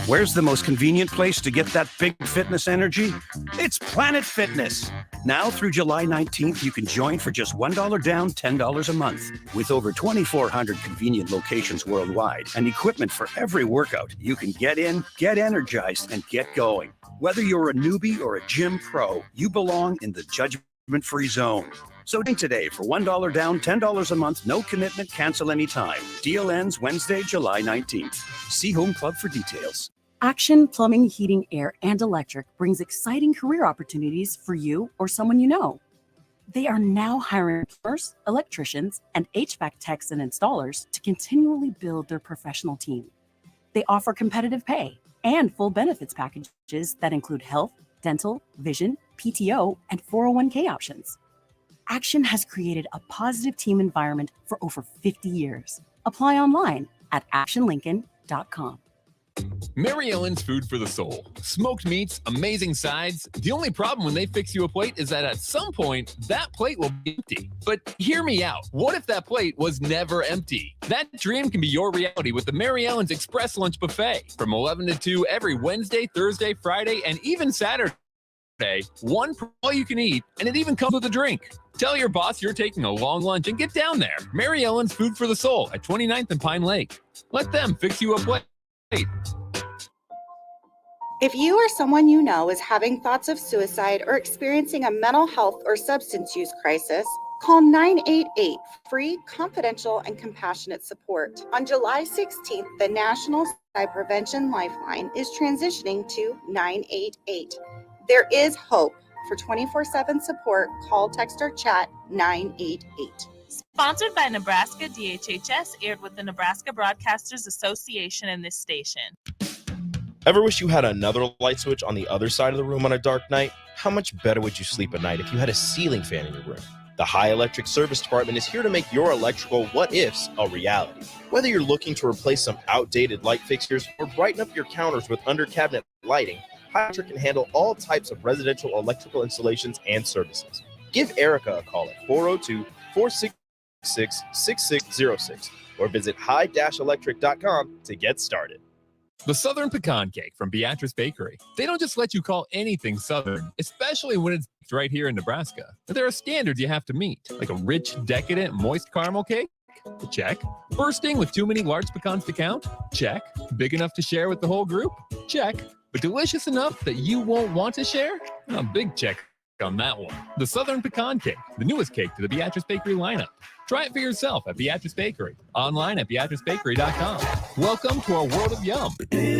Where's the most convenient place to get that big fitness energy? It's Planet Fitness. Now through July 19th, you can join for just $1 down, $10 a month. With over 2,400 convenient locations worldwide and equipment for every workout, you can get in, get energized, and get going. Whether you're a newbie or a gym pro, you belong in the judgment-free zone. So join today for $1 down, $10 a month, no commitment, cancel anytime. Deal ends Wednesday, July 19th. See Home Club for details. Action Plumbing, Heating, Air, and Electric brings exciting career opportunities for you or someone you know. They are now hiring plumbers, electricians, and HVAC techs and installers to continually build their professional team. They offer competitive pay and full benefits packages that include health, dental, vision, PTO, and 401k options. Action has created a positive team environment for over 50 years. Apply online at actionlincoln.com. Mary Ellen's Food for the Soul. Smoked meats, amazing sides. The only problem when they fix you a plate is that at some point, that plate will be empty. But hear me out. What if that plate was never empty? That dream can be your reality with the Mary Ellen's Express Lunch Buffet. From 11 to 2 every Wednesday, Thursday, Friday, and even Saturday. One for all you can eat, and it even comes with a drink. Tell your boss you're taking a long lunch and get down there. Mary Ellen's Food for the Soul at 29th and Pine Lake. Let them fix you a plate. If you or someone you know is having thoughts of suicide or experiencing a mental health or substance use crisis, call 988 free, confidential, and compassionate support. On July 16th, the National Suicide Prevention Lifeline is transitioning to 988. There is hope. For 24/7 support, call, text, or chat 988. Sponsored by Nebraska DHHS, aired with the Nebraska Broadcasters Association and this station. Ever wish you had another light switch on the other side of the room on a dark night? How much better would you sleep at night if you had a ceiling fan in your room? The High Electric Service Department is here to make your electrical what-ifs a reality. Whether you're looking to replace some outdated light fixtures or brighten up your counters with under-cabinet lighting, High Electric can handle all types of residential electrical installations and services. Give Erica a call at 402-466-6606 or visit high-electric.com to get started. The Southern Pecan Cake from Beatrice Bakery. They don't just let you call anything Southern, especially when it's right here in Nebraska. But there are standards you have to meet, like a rich, decadent, moist caramel cake? Check. Bursting with too many large pecans to count? Check. Big enough to share with the whole group? Check. But delicious enough that you won't want to share? A big check on that one. The Southern Pecan Cake, the newest cake to the Beatrice Bakery lineup. Try it for yourself at Beatrice Bakery. Online at beatricebakery.com. Welcome to our world of yum.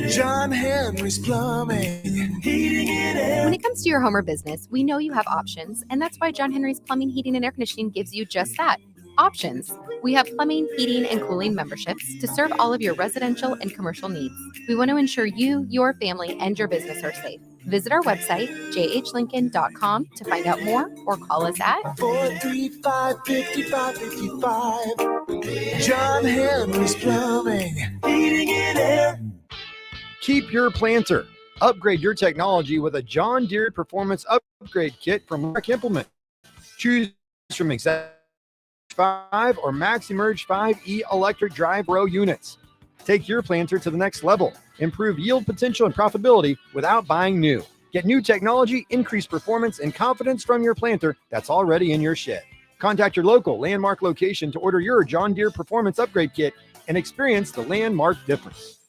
John Henry's Plumbing, heating and air. When it comes to your home or business, we know you have options, and that's why John Henry's Plumbing, Heating, and Air Conditioning gives you just that. Options. We have plumbing, heating, and cooling memberships to serve all of your residential and commercial needs. We want to ensure you, your family, and your business are safe. Visit our website, jhlincoln.com, to find out more or call us at 435-5555. John Henry's Plumbing, heating and air. Keep your planter. Upgrade your technology with a John Deere Performance Upgrade Kit from Mark Implement. Choose from Exact 5 or MaxEmerge 5E electric drive row units. Take your planter to the next level. Improve yield potential and profitability without buying new. Get new technology, increased performance, and confidence from your planter that's already in your shed. Contact your local Landmark location to order your John Deere Performance Upgrade Kit and experience the Landmark difference.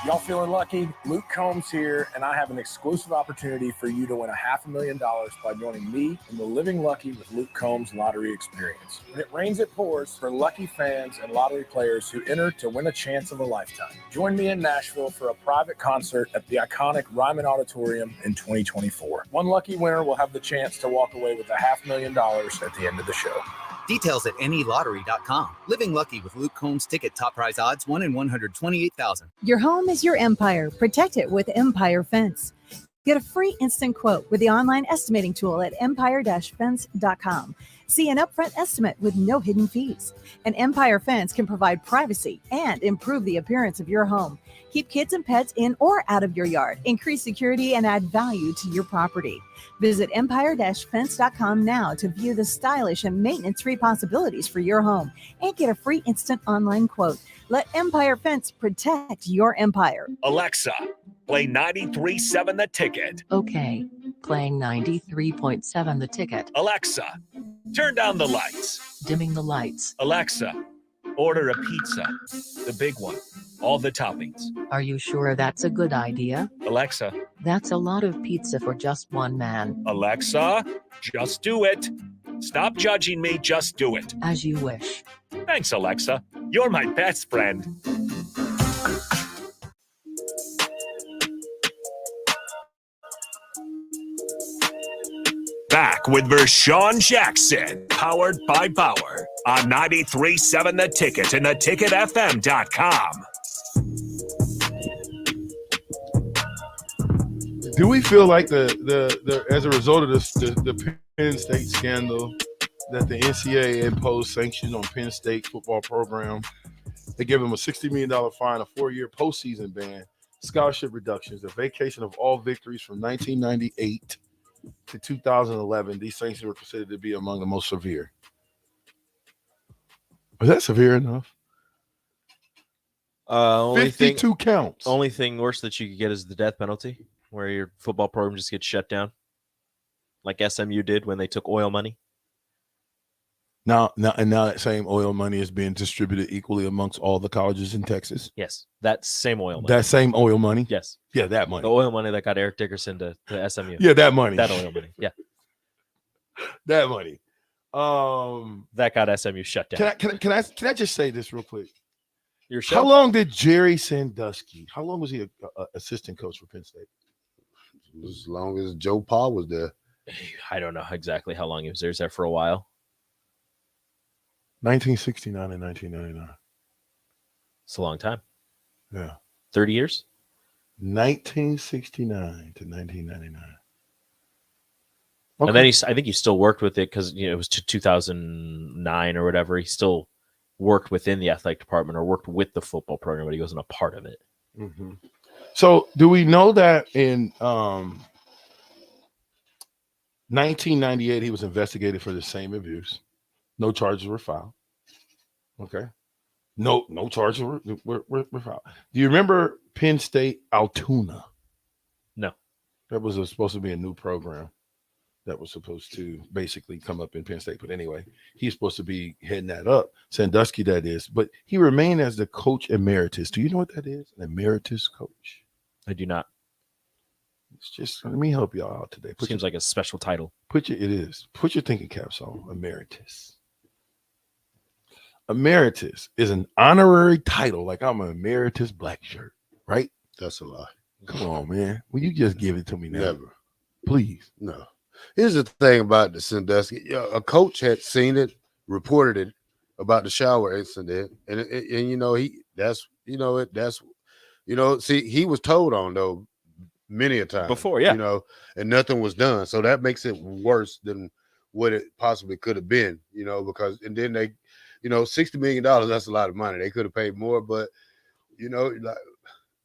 Y'all feeling lucky? Luke Combs here, and I have an exclusive opportunity for you to win $500,000 by joining me in the Living Lucky with Luke Combs lottery experience. When it rains, it pours for lucky fans and lottery players who enter to win a chance of a lifetime. Join me in Nashville for a private concert at the iconic Ryman Auditorium in 2024. One lucky winner will have the chance to walk away with $500,000 at the end of the show. Details at nelottery.com. Living Lucky with Luke Combs ticket top prize odds 1 in 128,000. Your home is your empire. Protect it with Empire Fence. Get a free instant quote with the online estimating tool at empire-fence.com. See an upfront estimate with no hidden fees. An Empire Fence can provide privacy and improve the appearance of your home. Keep kids and pets in or out of your yard. Increase security and add value to your property. Visit empire-fence.com now to view the stylish and maintenance-free possibilities for your home and get a free instant online quote. Let Empire Fence protect your empire. Alexa, play 93.7 The Ticket. Okay, playing 93.7 The Ticket. Alexa, turn down the lights. Dimming the lights. Alexa, order a pizza, the big one, all the toppings. Are you sure that's a good idea? Alexa. That's a lot of pizza for just one man. Alexa, just do it. Stop judging me, just do it. As you wish. Thanks, Alexa. You're my best friend. Back with Vershawn Jackson, powered by Bauer, on 93.7 The Ticket and theticketfm.com. Do we feel like the as a result of the Penn State scandal that the NCAA imposed sanctions on Penn State football program? They gave them a $60 million fine, a 4-year postseason ban, scholarship reductions, the vacation of all victories from 1998 to 2011. These sanctions were considered to be among the most severe. Was that severe enough? 52 counts. Only thing worse that you could get is the death penalty, where your football program just gets shut down, like SMU did when they took oil money. Now that same oil money is being distributed equally amongst all the colleges in Texas. Yes, that same oil money. That same oil money. Yes. Yeah, that money. The oil money that got Eric Dickerson to SMU. Yeah, that money. That oil money. Yeah, that money. That got SMU shut down. Can I just say this real quick? Your show? How long did Jerry Sandusky? How long was he a assistant coach for Penn State? As long as Joe Paul was there. I don't know exactly how long he was there. He was there for a while. 1969 and 1999. It's a long time. Yeah. 30 years? 1969 to 1999. Okay. And then I think he still worked with it because it was to 2009 or whatever. He still worked within the athletic department or worked with the football program, but he wasn't a part of it. Mm-hmm. So do we know that in 1998 he was investigated for the same abuse? No charges were filed. Okay. No charges were filed. Do you remember Penn State Altoona? No. That was supposed to be a new program that was supposed to basically come up in Penn State. But anyway, he's supposed to be heading that up. Sandusky, that is. But he remained as the coach emeritus. Do you know what that is? An emeritus coach. I do not. It's just, let me help y'all out today. Seems like a special title. It is. Put your thinking caps on. Emeritus. Emeritus is an honorary title, like I'm an emeritus black shirt, right? That's a lie. Come on, man. Will you just give it to me now? Never. Please. No. Here's the thing about the Sandusky. A coach had seen it, reported it about the shower incident, and he was told on though many a time before, yeah, and nothing was done. So that makes it worse than what it possibly could have been, because and then they, $60 million, that's a lot of money. They could have paid more, but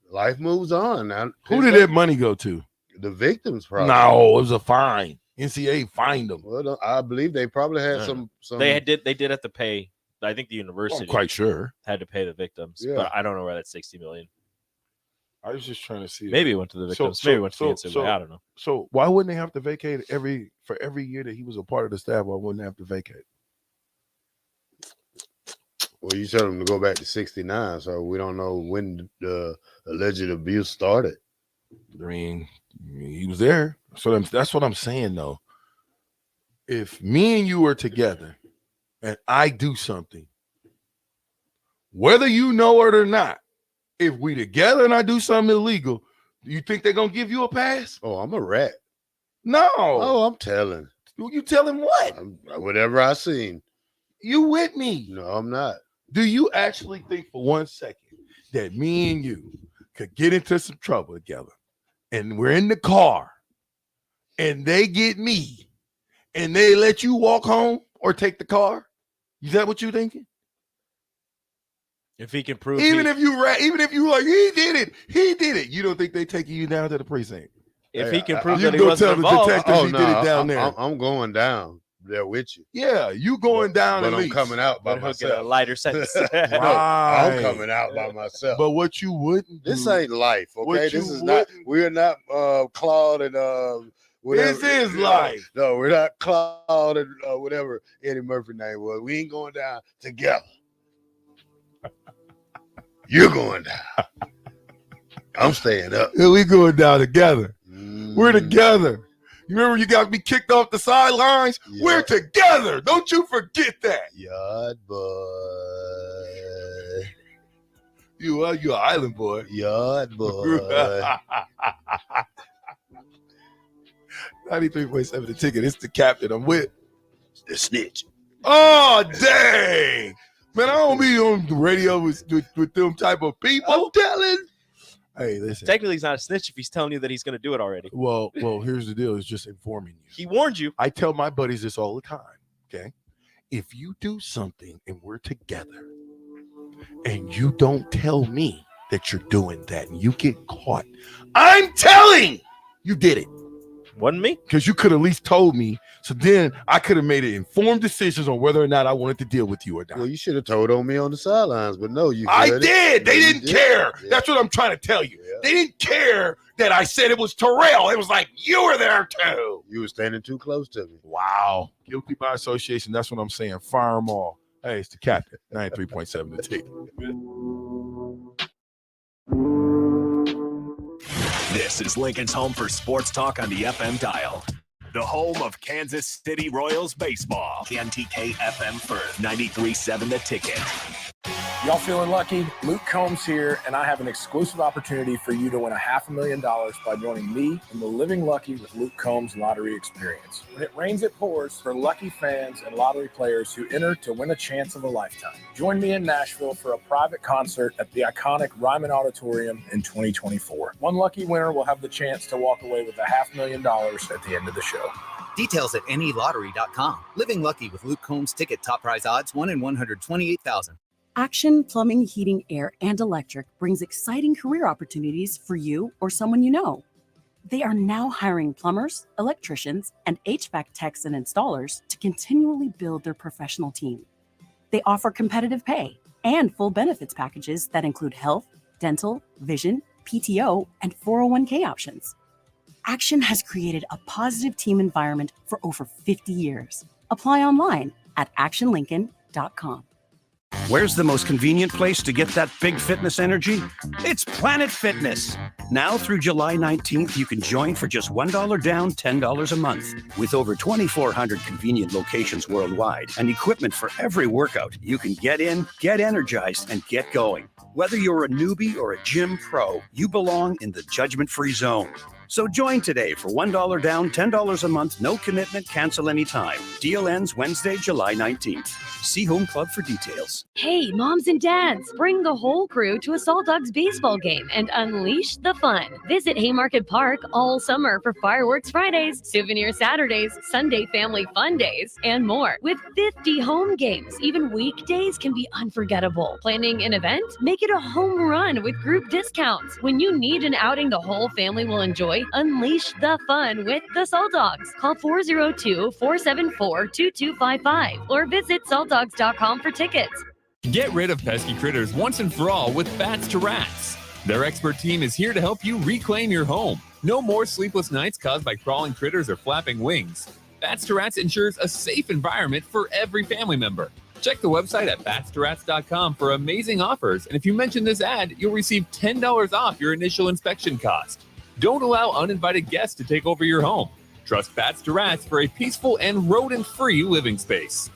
life moves on. Now, who did that money go to? The victims, probably. No, it was a fine. NCAA fined them. Well, I believe they probably had some. They did have to pay. I think the university, I'm quite sure, had to pay the victims, Yeah. but I don't know where that $60 million. I was just trying to see. Maybe it went to the victims. Maybe it went to the NCAA. I don't know. So why wouldn't they have to vacate for every year that he was a part of the staff? Why wouldn't they have to vacate? Well, you tell them to go back to 69, so we don't know when the alleged abuse started. I mean, he was there. So that's what I'm saying, though. If me and you are together and I do something, whether you know it or not, if we together and I do something illegal, do you think they're going to give you a pass? Oh, I'm a rat. No. Oh, I'm telling. You telling what? Whatever I seen. You with me? No, I'm not. Do you actually think for 1 second that me and you could get into some trouble together and we're in the car and they get me and they let you walk home or take the car? Is that what you thinking? If he can prove, even if you like, he did it. You don't think they taking you down to the precinct? If he can prove that he go wasn't tell the involved, detectives he did it down there. I'm going down there with you. Yeah, you going down, but at I'm least. coming out by But he'll get a myself. lighter sentence. Right. I'm coming out by myself. But what you wouldn't do, This ain't life, What okay? you This is not. We're not Claude and whatever. This is life. No, we're not Claude and whatever Eddie Murphy name was. We ain't going down together. You're going down. I'm staying up. Yeah, we going down together. We're together. You remember you got me kicked off the sidelines? Yeah. We're together. Don't you forget that. Yard boy. You an island boy. Yard boy. 93.7 The Ticket. It's the captain. I'm with the snitch. Oh, dang. Man, I don't be on the radio with them type of people. I'm telling. Hey, listen. Technically, he's not a snitch if he's telling you that he's going to do it already. Well, here's the deal. It's just informing you. He warned you. I tell my buddies this all the time, okay? If you do something and we're together and you don't tell me that you're doing that and you get caught, I'm telling you did it. Wasn't me? Because you could at least told me. So then I could have made informed decisions on whether or not I wanted to deal with you or not. Well, you should have told on me on the sidelines, but no, you I did. did. They didn't care. Yeah. That's what I'm trying to tell you. Yeah. They didn't care that I said it was Terrell. It was like, you were there too. You were standing too close to me. Wow. Guilty by association. That's what I'm saying. Fire them all. Hey, it's the captain. 93.7 The Ticket. This is Lincoln's home for sports talk on the FM dial. The home of Kansas City Royals baseball. KNTK FM Firth, 93.7 The Ticket. Y'all feeling lucky? Luke Combs here, and I have an exclusive opportunity for you to win $500,000 by joining me in the Living Lucky with Luke Combs lottery experience. When it rains, it pours for lucky fans and lottery players who enter to win a chance of a lifetime. Join me in Nashville for a private concert at the iconic Ryman Auditorium in 2024. One lucky winner will have the chance to walk away with $500,000 at the end of the show. Details at nelottery.com. Living Lucky with Luke Combs ticket. Top prize odds 1 in 128,000. Action Plumbing, Heating, Air, and Electric brings exciting career opportunities for you or someone you know. They are now hiring plumbers, electricians, and HVAC techs and installers to continually build their professional team. They offer competitive pay and full benefits packages that include health, dental, vision, PTO, and 401k options. Action has created a positive team environment for over 50 years. Apply online at actionlincoln.com. Where's the most convenient place to get that big fitness energy? It's Planet Fitness. Now through July 19th, you can join for just $1 down, $10 a month. With over 2,400 convenient locations worldwide and equipment for every workout, you can get in, get energized, and get going. Whether you're a newbie or a gym pro, you belong in the judgment-free zone. So join today for $1 down, $10 a month, no commitment, cancel anytime. Deal ends Wednesday, July 19th. See Home Club for details. Hey, moms and dads, bring the whole crew to a Salt Dogs baseball game and unleash the fun. Visit Haymarket Park all summer for fireworks Fridays, souvenir Saturdays, Sunday family fun days, and more. With 50 home games, even weekdays can be unforgettable. Planning an event? Make it a home run with group discounts. When you need an outing the whole family will enjoy, unleash the fun with the Salt Dogs. Call 402-474-2255 or visit saltdogs.com for tickets. Get rid of pesky critters once and for all with Bats to Rats. Their expert team is here to help you reclaim your home. No more sleepless nights caused by crawling critters or flapping wings. Bats to Rats ensures a safe environment for every family member. Check the website at batstoRats.com for amazing offers, and if you mention this ad, you'll receive $10 off your initial inspection cost. Don't allow uninvited guests to take over your home. Trust Bats to Rats for a peaceful and rodent-free living space.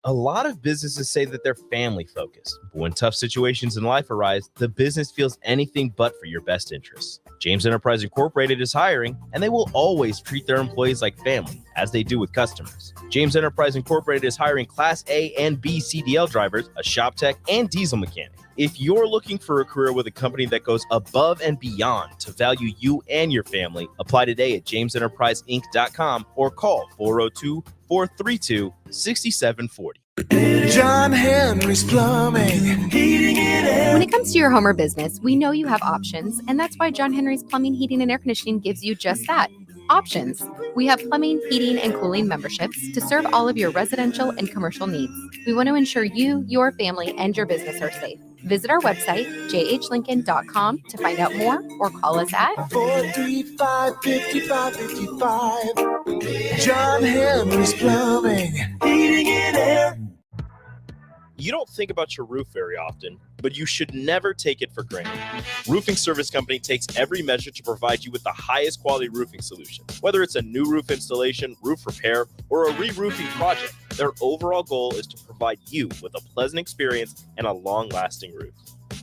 A lot of businesses say that they're family focused, but when tough situations in life arise, the business feels anything but for your best interests. James Enterprise Incorporated is hiring, and they will always treat their employees like family, as they do with customers. James Enterprise Incorporated is hiring Class A and B CDL drivers, a shop tech, and diesel mechanic. If you're looking for a career with a company that goes above and beyond to value you and your family, apply today at jamesenterpriseinc.com or call 402-432-6740. John Henry's Plumbing, Heating and Air. When it comes to your home or business, we know you have options, and that's why John Henry's Plumbing, Heating, and Air Conditioning gives you just that. Options. We have plumbing, heating, and cooling memberships to serve all of your residential and commercial needs. We want to ensure you, your family, and your business are safe. Visit our website, jhlincoln.com, to find out more or call us at 435-5555. John Henry's Plumbing, Heating and Air. You don't think about your roof very often, but you should never take it for granted. Roofing Service Company takes every measure to provide you with the highest quality roofing solution. Whether it's a new roof installation, roof repair, or a re-roofing project, their overall goal is to provide you with a pleasant experience and a long-lasting roof.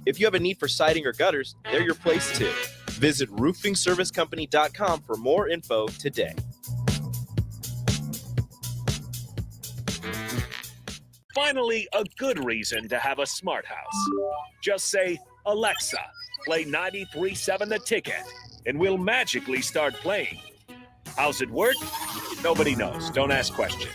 If you have a need for siding or gutters, they're your place too. Visit roofingservicecompany.com for more info today. Finally, a good reason to have a smart house. Just say, Alexa, play 93.7 The Ticket, and we'll magically start playing. How's it work? Nobody knows. Don't ask questions.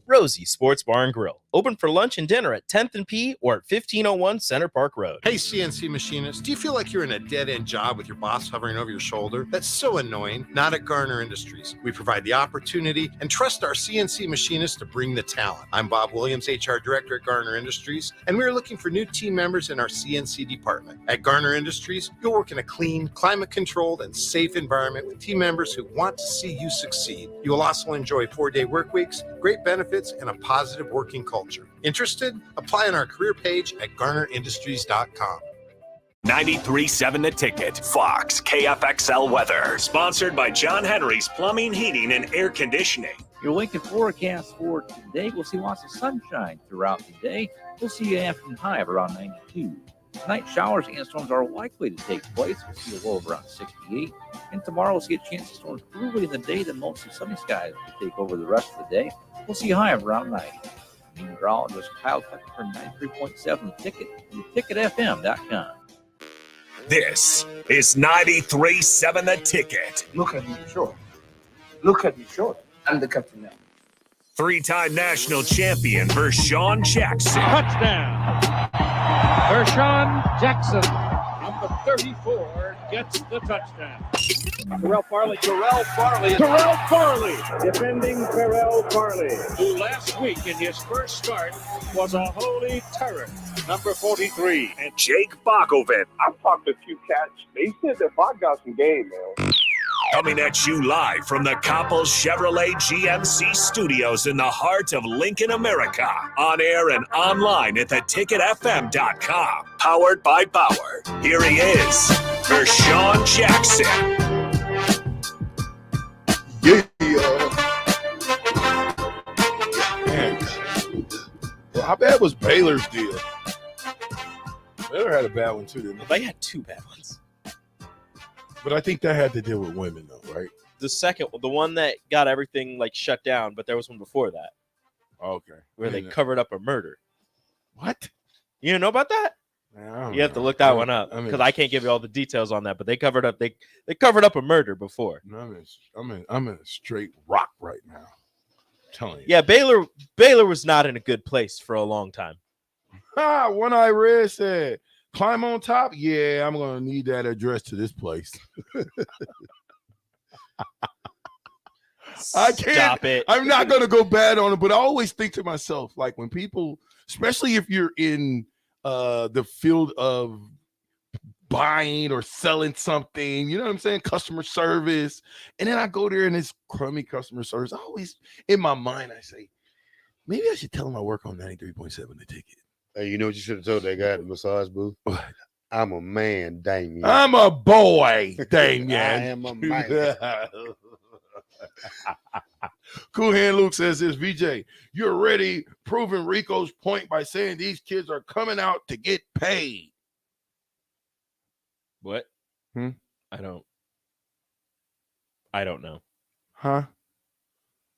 Rosie Sports Bar and Grill. Open for lunch and dinner at 10th and P or at 1501 Center Park Road. Hey, CNC machinists, do you feel like you're in a dead-end job with your boss hovering over your shoulder? That's so annoying. Not at Garner Industries. We provide the opportunity and trust our CNC machinists to bring the talent. I'm Bob Williams, HR Director at Garner Industries, and we're looking for new team members in our CNC department. At Garner Industries, you'll work in a clean, climate-controlled, and safe environment with team members who want to see you succeed. You will also enjoy 4-day work weeks, great benefits, and a positive working culture. Interested? Apply on our career page at garnerindustries.com. 93.7 The Ticket, Fox, KFXL weather. Sponsored by John Henry's Plumbing, Heating, and Air Conditioning. Your Lincoln forecast for today, we'll see lots of sunshine throughout the day. We'll see an afternoon high of around 92. Tonight, showers and storms are likely to take place. We'll see a low of around 68. And tomorrow, we'll see a chance of storms early in the day, then mostly sunny skies will take over the rest of the day. We'll see a high of around 90. Meteorologist Kyle Tucker for 93.7 The Ticket and ticketfm.com. This is 93.7 The Ticket. Look at me short. Look at me short. I'm the captain now. 3-time national champion Vershawn Jackson. Touchdown. Vershawn Jackson, number 34, gets the touchdown. Terrell Farley, defending Terrell Farley, who last week in his first start was a holy terror, number 43. And Jake Bakovic. I've talked to a few cats. They said that Bach got some game, man. Coming at you live from the Coppels Chevrolet GMC studios in the heart of Lincoln, America. On air and online at theticketfm.com. Powered by Bauer. Here he is, Vershawn Jackson. Man. Well, how bad was Baylor's deal? Baylor had a bad one too, didn't they? They had two bad ones. But I think that had to deal with women, though, right? The second, the one that got everything like shut down, but there was one before that. Okay. Where they covered up a murder. What? You didn't know about that? You have to look that one up because I can't give you all the details on that. But they covered up they covered up a murder before. I'm in a straight rock right now. I'm telling you. Yeah, Baylor was not in a good place for a long time. One Eye Red said, "Climb on top." Yeah, I'm gonna need that address to this place. I can't. Stop it. I'm not gonna go bad on it, but I always think to myself, like when people, especially if you're in the field of buying or selling something, you know what I'm saying, customer service, and then I go there and it's crummy customer service. I always, in my mind, I say, maybe I should tell them I work on 93.7 The Ticket. Hey, you know what you should have told that guy at the massage booth? I'm a man, Damien. I'm a boy, Damien. I am a man. Cool Hand Luke says this, VJ, you're already proving Rico's point by saying these kids are coming out to get paid. What? I don't know. Huh?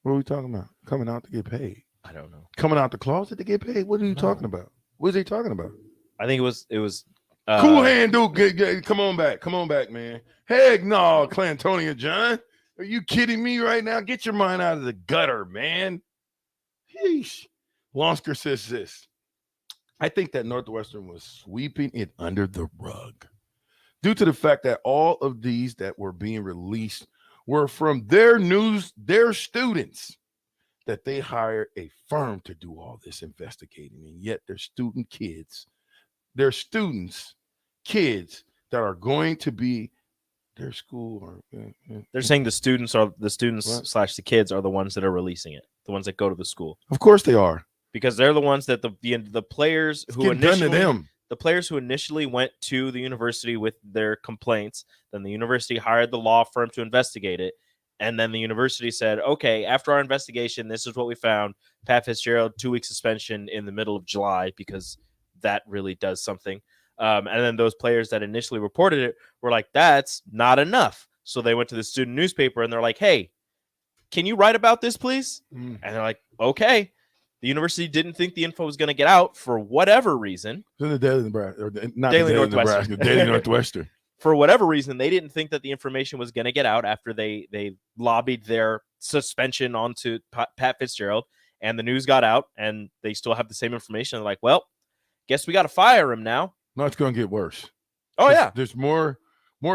What are we talking about? Coming out to get paid. I don't know. Coming out the closet to get paid? What are you talking about? What is he talking about? I think it was Cool Hand Dude, come on back, man. Heck no, Clantonia John. Are you kidding me right now? Get your mind out of the gutter, man. Yeesh. Lonsker says this. I think that Northwestern was sweeping it under the rug due to the fact that all of these that were being released were from their students, that they hired a firm to do all this investigating, and yet their kids that are going to be their school, or they're saying the students / the kids are the ones that are releasing it, the ones that go to the school. Of course they are, because they're the ones that the players who initially went to the university with their complaints. Then the university hired the law firm to investigate it, and then the university said, "Okay, after our investigation, this is what we found: Pat Fitzgerald 2-week suspension in the middle of July, because that really does something." And then those players that initially reported it were like, that's not enough. So they went to the student newspaper and they're like, hey, can you write about this, please? And they're like, okay. The university didn't think the info was going to get out for whatever reason. It's in the Daily Nebraska, or not Daily the Daily Northwestern. Nebraska, Daily Northwestern. For whatever reason, they didn't think that the information was going to get out after they lobbied their suspension onto Pat Fitzgerald, and the news got out, and they still have the same information. They're like, well, guess we got to fire him now. No, it's going to get worse. Oh, yeah. There's more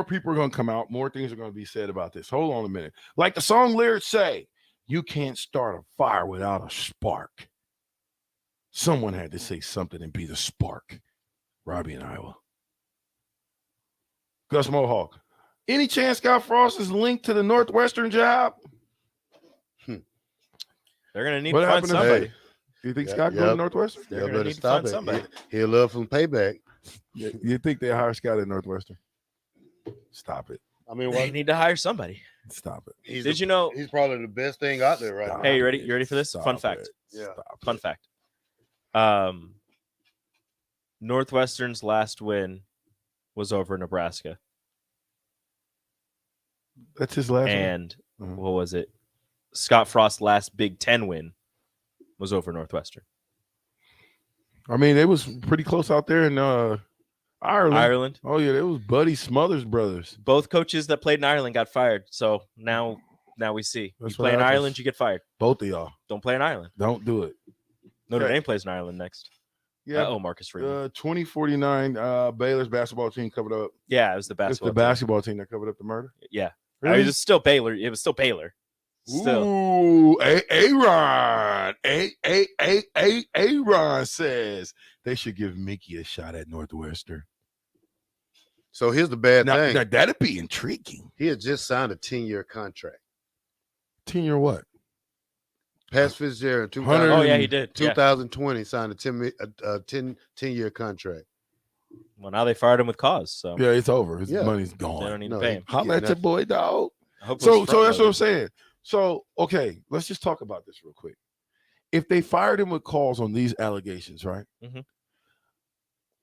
people are going to come out. More things are going to be said about this. Hold on a minute. Like the song lyrics say, you can't start a fire without a spark. Someone had to say something and be the spark. Robbie in Iowa. Gus Mohawk. Any chance Scott Frost is linked to the Northwestern job? They're going to need What to find happened to somebody. Hey, do you think Scott go to Northwestern? Y'all better stop it. He'll love some payback. You think they hire Scott at Northwestern? Stop it. I mean, They need to hire somebody. Stop it. Did you know? He's probably the best thing out there right now. Hey, you ready? You ready for this? Stop Fun it. fact. Yeah. Fun fact. Northwestern's last win was over Nebraska. That's his last and win? What was it? Scott Frost's last Big Ten win was over Northwestern. I mean, it was pretty close out there in Ireland. Ireland. Oh, yeah, it was Buddy Smothers brothers. Both coaches that played in Ireland got fired. So now we see. That's You play what in happens. Ireland, you get fired. Both of y'all. Don't play in Ireland. Don't do it. Notre Okay. Dame plays in Ireland next. Yeah. Oh, Marcus Freeman. 2049, Baylor's basketball team covered up. Yeah, it was the It's basketball. the basketball team that covered up the murder. Yeah. Really? It was still Baylor. It was still Baylor. Still. Ooh, Aaron. Aaron says they should give Mickey a shot at Northwestern. So here's the bad Now, thing. that'd be intriguing. He had just signed a 10-year contract. 10-year what? Pat Fitzgerald, 100 Oh, yeah, he did. Yeah. 2020 signed a 10-year contract. Well, now they fired him with cause. So Yeah, it's over. His Yeah. money's gone. they don't need No, to pay him. Holla at your boy, dog. I hope it So was that's what I'm front-loaded. saying. So, okay, let's just talk about this real quick. If they fired him with calls on these allegations, right? Mhm.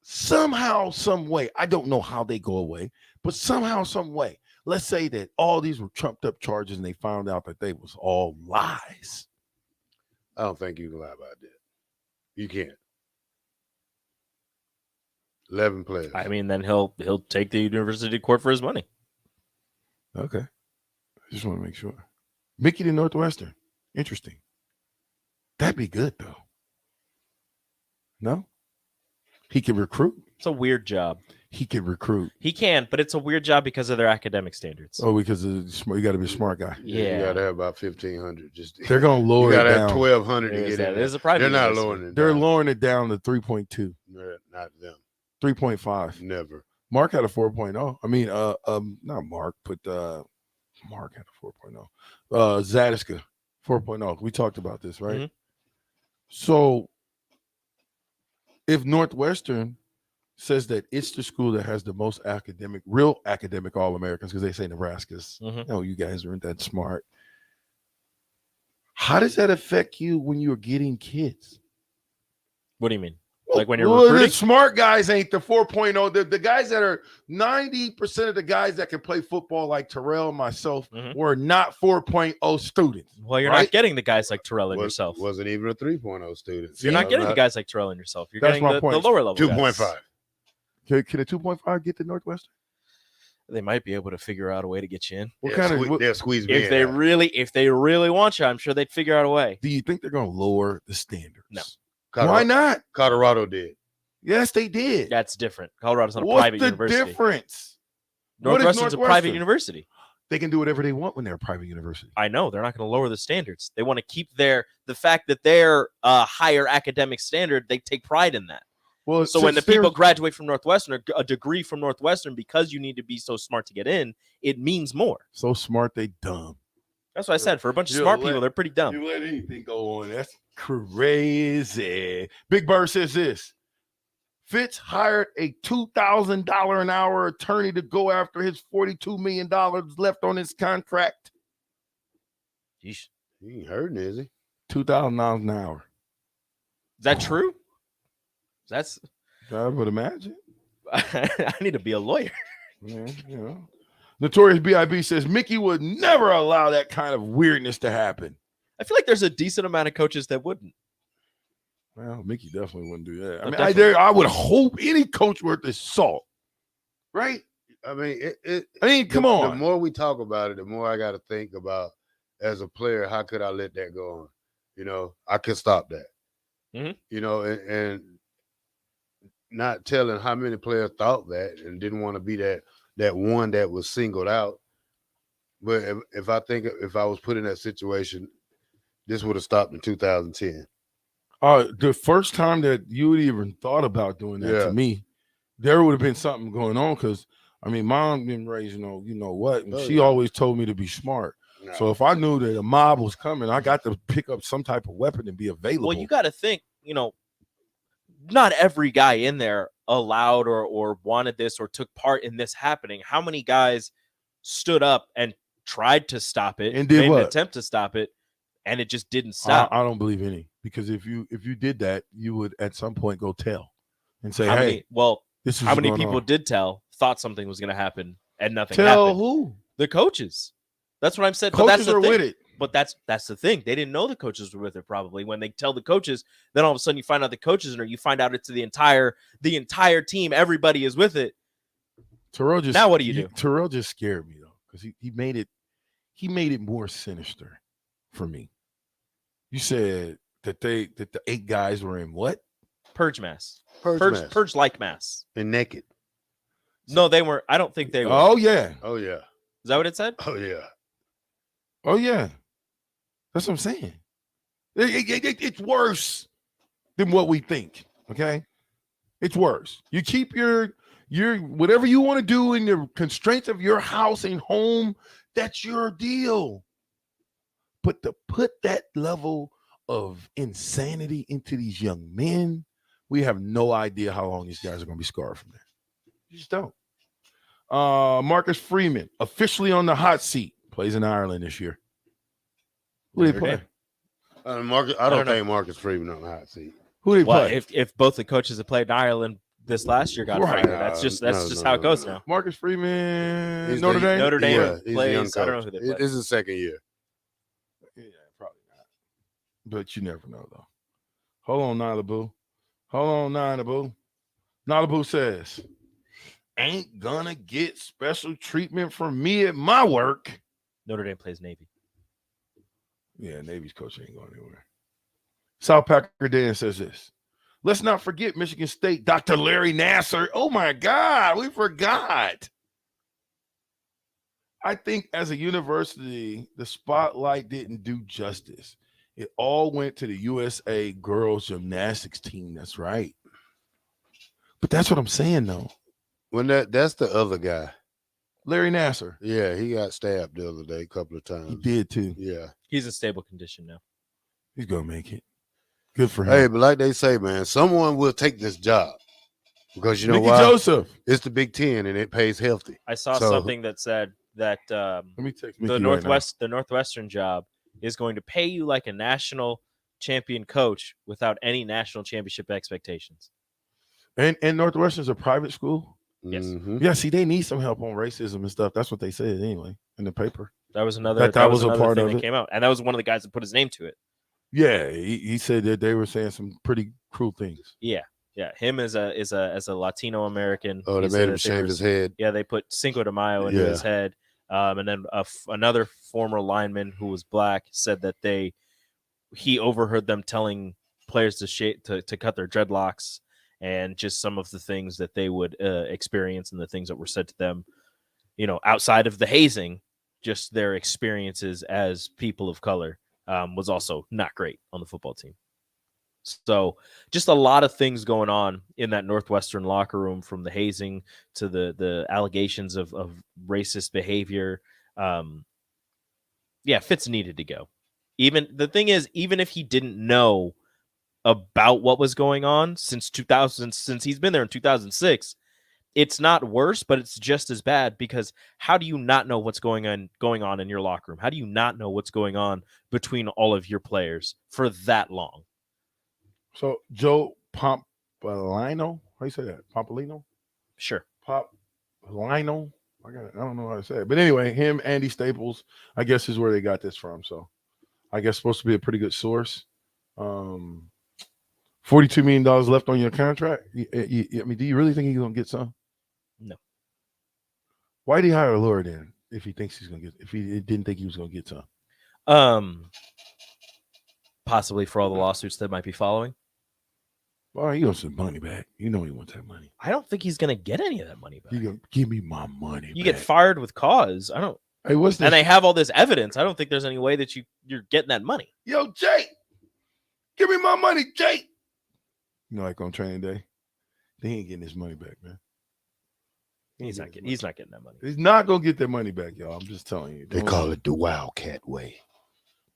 Somehow, some way, I don't know how they go away, but somehow, some way, let's say that all these were trumped up charges and they found out that they was all lies. I don't think you can lie about that. You can't. 11 players. I mean, then he'll take the university to court for his money. Okay. I just want to make sure. Mickey to Northwestern. Interesting. That'd be good, though. No? He can recruit. It's a weird job. He can recruit. He can, but it's a weird job because of their academic standards. Oh, because you got to be a smart guy. Yeah. You got to have about 1,500. Just They're going to lower you it got to have down. 1,200 to There's get that. in. There's a private They're not university. lowering it. They're down. lowering it down to 3.2, Not them. 3.5. Never. Mark had a 4.0. I mean, not Mark, but Mark had a 4.0. Zadiska, 4.0. We talked about this, right? Mhm. So if Northwestern says that it's the school that has the most real academic All-Americans, because they say Nebraska's, Mhm. no, you guys aren't that smart. How does that affect you when you're getting kids? What do you mean? Like when you're Well, recruiting? the smart guys ain't the 4.0. The guys that are 90% of the guys that can play football, like Terrell and myself, Mhm. were not 4.0 students. Well, you're right? not getting the guys like Terrell and yourself. Wasn't even a 3.0 student. You're not getting the guys like Terrell and yourself. You're That's getting my the point. lower level 2.5. guys. Can a 2.5 get to Northwestern? They might be able to figure out a way to get you in. What kind of? They'll squeeze me If in they out. really want you, I'm sure they'd figure out a way. Do you think they're going to lower the standards? No. Why not? Colorado did. Yes, they did. That's different. Colorado's not a What's private the university. difference? What is Northwestern's a private Northwestern? university. They can do whatever they want when they're a private university. I know they're not going to lower the standards. They want to keep the fact that they're a higher academic standard. They take pride in that. Well, So when the since people they're- graduate from Northwestern, or a degree from Northwestern, because you need to be so smart to get in, it means more. so smart, they dumb. That's what I said. For a bunch of You smart let- people, they're pretty dumb. You let anything go on. That's crazy. Big Bird says this. Fitz hired a $2,000 an hour attorney to go after his $42 million left on his contract. Yeesh. He ain't hurting, is he? $2,000 an hour. Is that true? That's I would imagine. I need to be a lawyer. Yeah, you know. Notorious B.I.B. says Mickey would never allow that kind of weirdness to happen. I feel like there's a decent amount of coaches that wouldn't. Well, Mickey definitely wouldn't do that. I mean, Definitely. I would hope any coach worth his salt, right? I mean, come The on. more we talk about it, the more I got to think about as a player, how could I let that go on? You know, I could stop that. Mhm. You know, and not telling how many players thought that and didn't want to be that one that was singled out. But if I was put in that situation, this would have stopped in 2010. The first time that you would even thought about doing that Yeah. to me, there would have been something going on because I mean, mom been raised, you know what, and Oh, she yeah. always told me to be smart. No. So if I knew that a mob was coming, I got to pick up some type of weapon and be available. Well, you got to think, not every guy in there allowed or wanted this or took part in this happening. How many guys stood up and tried to stop it And did made what? an attempt to stop it, and it just didn't stop? I don't believe any, because if you did that, you would at some point go tell and say, How hey, many, well, this is how many going people on. did tell, thought something was going to happen, and nothing Tell happened? who? The coaches. That's what I'm saying. Coaches but that's the are thing. with it. But that's the thing. They didn't know the coaches were with it. Probably when they tell the coaches, then all of a sudden you find out the coaches are. You find out it's the entire team. Everybody is with it. Terrell just Now what do you do? Terrell just scared me though, because he made it more sinister for me. You said that the 8 guys were in what? Purge mass. Purge Purge like mass. And naked. No, they weren't. I don't think they were. Oh yeah. Oh yeah. Is that what it said? Oh yeah. Oh yeah. That's what I'm saying. It's worse than what we think. Okay, it's worse. You keep your whatever you want to do in the constraints of your house and home. That's your deal. But to put that level of insanity into these young men, we have no idea how long these guys are going to be scarred from that. You just don't. Marcus Freeman, officially on the hot seat, plays in Ireland this year. Who they play? Marcus, I don't think Marcus Freeman on the hot seat. Who they Well, play? if both the coaches that played in Ireland this last year got Right. fired, that's just how it goes now. Marcus Freeman, He's Notre the- Dame. Notre Dame Yeah, he's a young plays. I don't know coach. who they play. This is his second year. Yeah, probably not. But you never know, though. Hold on, Nyla Boo. Nyla Boo says, ain't gonna get special treatment from me at my work. Notre Dame plays Navy. Yeah, Navy's coach ain't going anywhere. South Packer Dan says this. Let's not forget Michigan State, Dr. Larry Nassar. Oh, my God, we forgot. I think as a university, the spotlight didn't do justice. It all went to the USA girls gymnastics team. That's right. But that's what I'm saying, though. When that's the other guy. Larry Nassar. Yeah, he got stabbed the other day a couple of times. He did, too. Yeah. He's in stable condition now. He's going to make it. Good for him. Hey, but like they say, man, someone will take this job because you know Mickey why? Joseph. It's the Big Ten and it pays healthy. I saw So- something that said that Let me text Mickey the right now. the Northwestern job is going to pay you like a national champion coach without any national championship expectations. And Northwestern's a private school? Yes. Mhm. Yeah, see, they need some help on racism and stuff. That's what they said anyway in the paper. That was another That was a another part thing of that it. came out, and that was one of the guys that put his name to it. Yeah, he said that they were saying some pretty cruel things. Yeah, him as a Latino American. Oh, they he said made him that shave his head. Yeah, they put Cinco de Mayo into Yeah. his head, and then another former lineman who was black said that he overheard them telling players to cut their dreadlocks, and just some of the things that they would experience and the things that were said to them, outside of the hazing, just their experiences as people of color was also not great on the football team. So just a lot of things going on in that Northwestern locker room, from the hazing to the allegations of racist behavior. Fitz needed to go. Even the thing is, even if he didn't know about what was going on since he's been there in 2006, it's not worse, but it's just as bad, because how do you not know what's going on in your locker room? How do you not know what's going on between all of your players for that long? So Joe Pompolino, how you say that? Pompolino? Sure. Pompolino. I don't know how to say it. But anyway, him, Andy Staples, I guess is where they got this from. So I guess supposed to be a pretty good source. $42 million left on your contract. I mean, do you really think he's gonna get some? No. Why did he hire a lawyer then? If he thinks he's gonna get, if he didn't think he was gonna get some, Possibly for all the lawsuits that might be following. Well, he wants some money back. You know he wants that money. I don't think he's gonna get any of that money back. You gonna give me my money? You back. get fired with cause. I don't. Hey, what's this? And they have all this evidence. I don't think there's any way that you're getting that money. Yo, Jay, give me my money, Jay. You know, like on training day, they ain't getting his money back, man. He's not getting that money. He's not gonna get that money back, y'all. I'm just telling you. They call it the Wildcat way.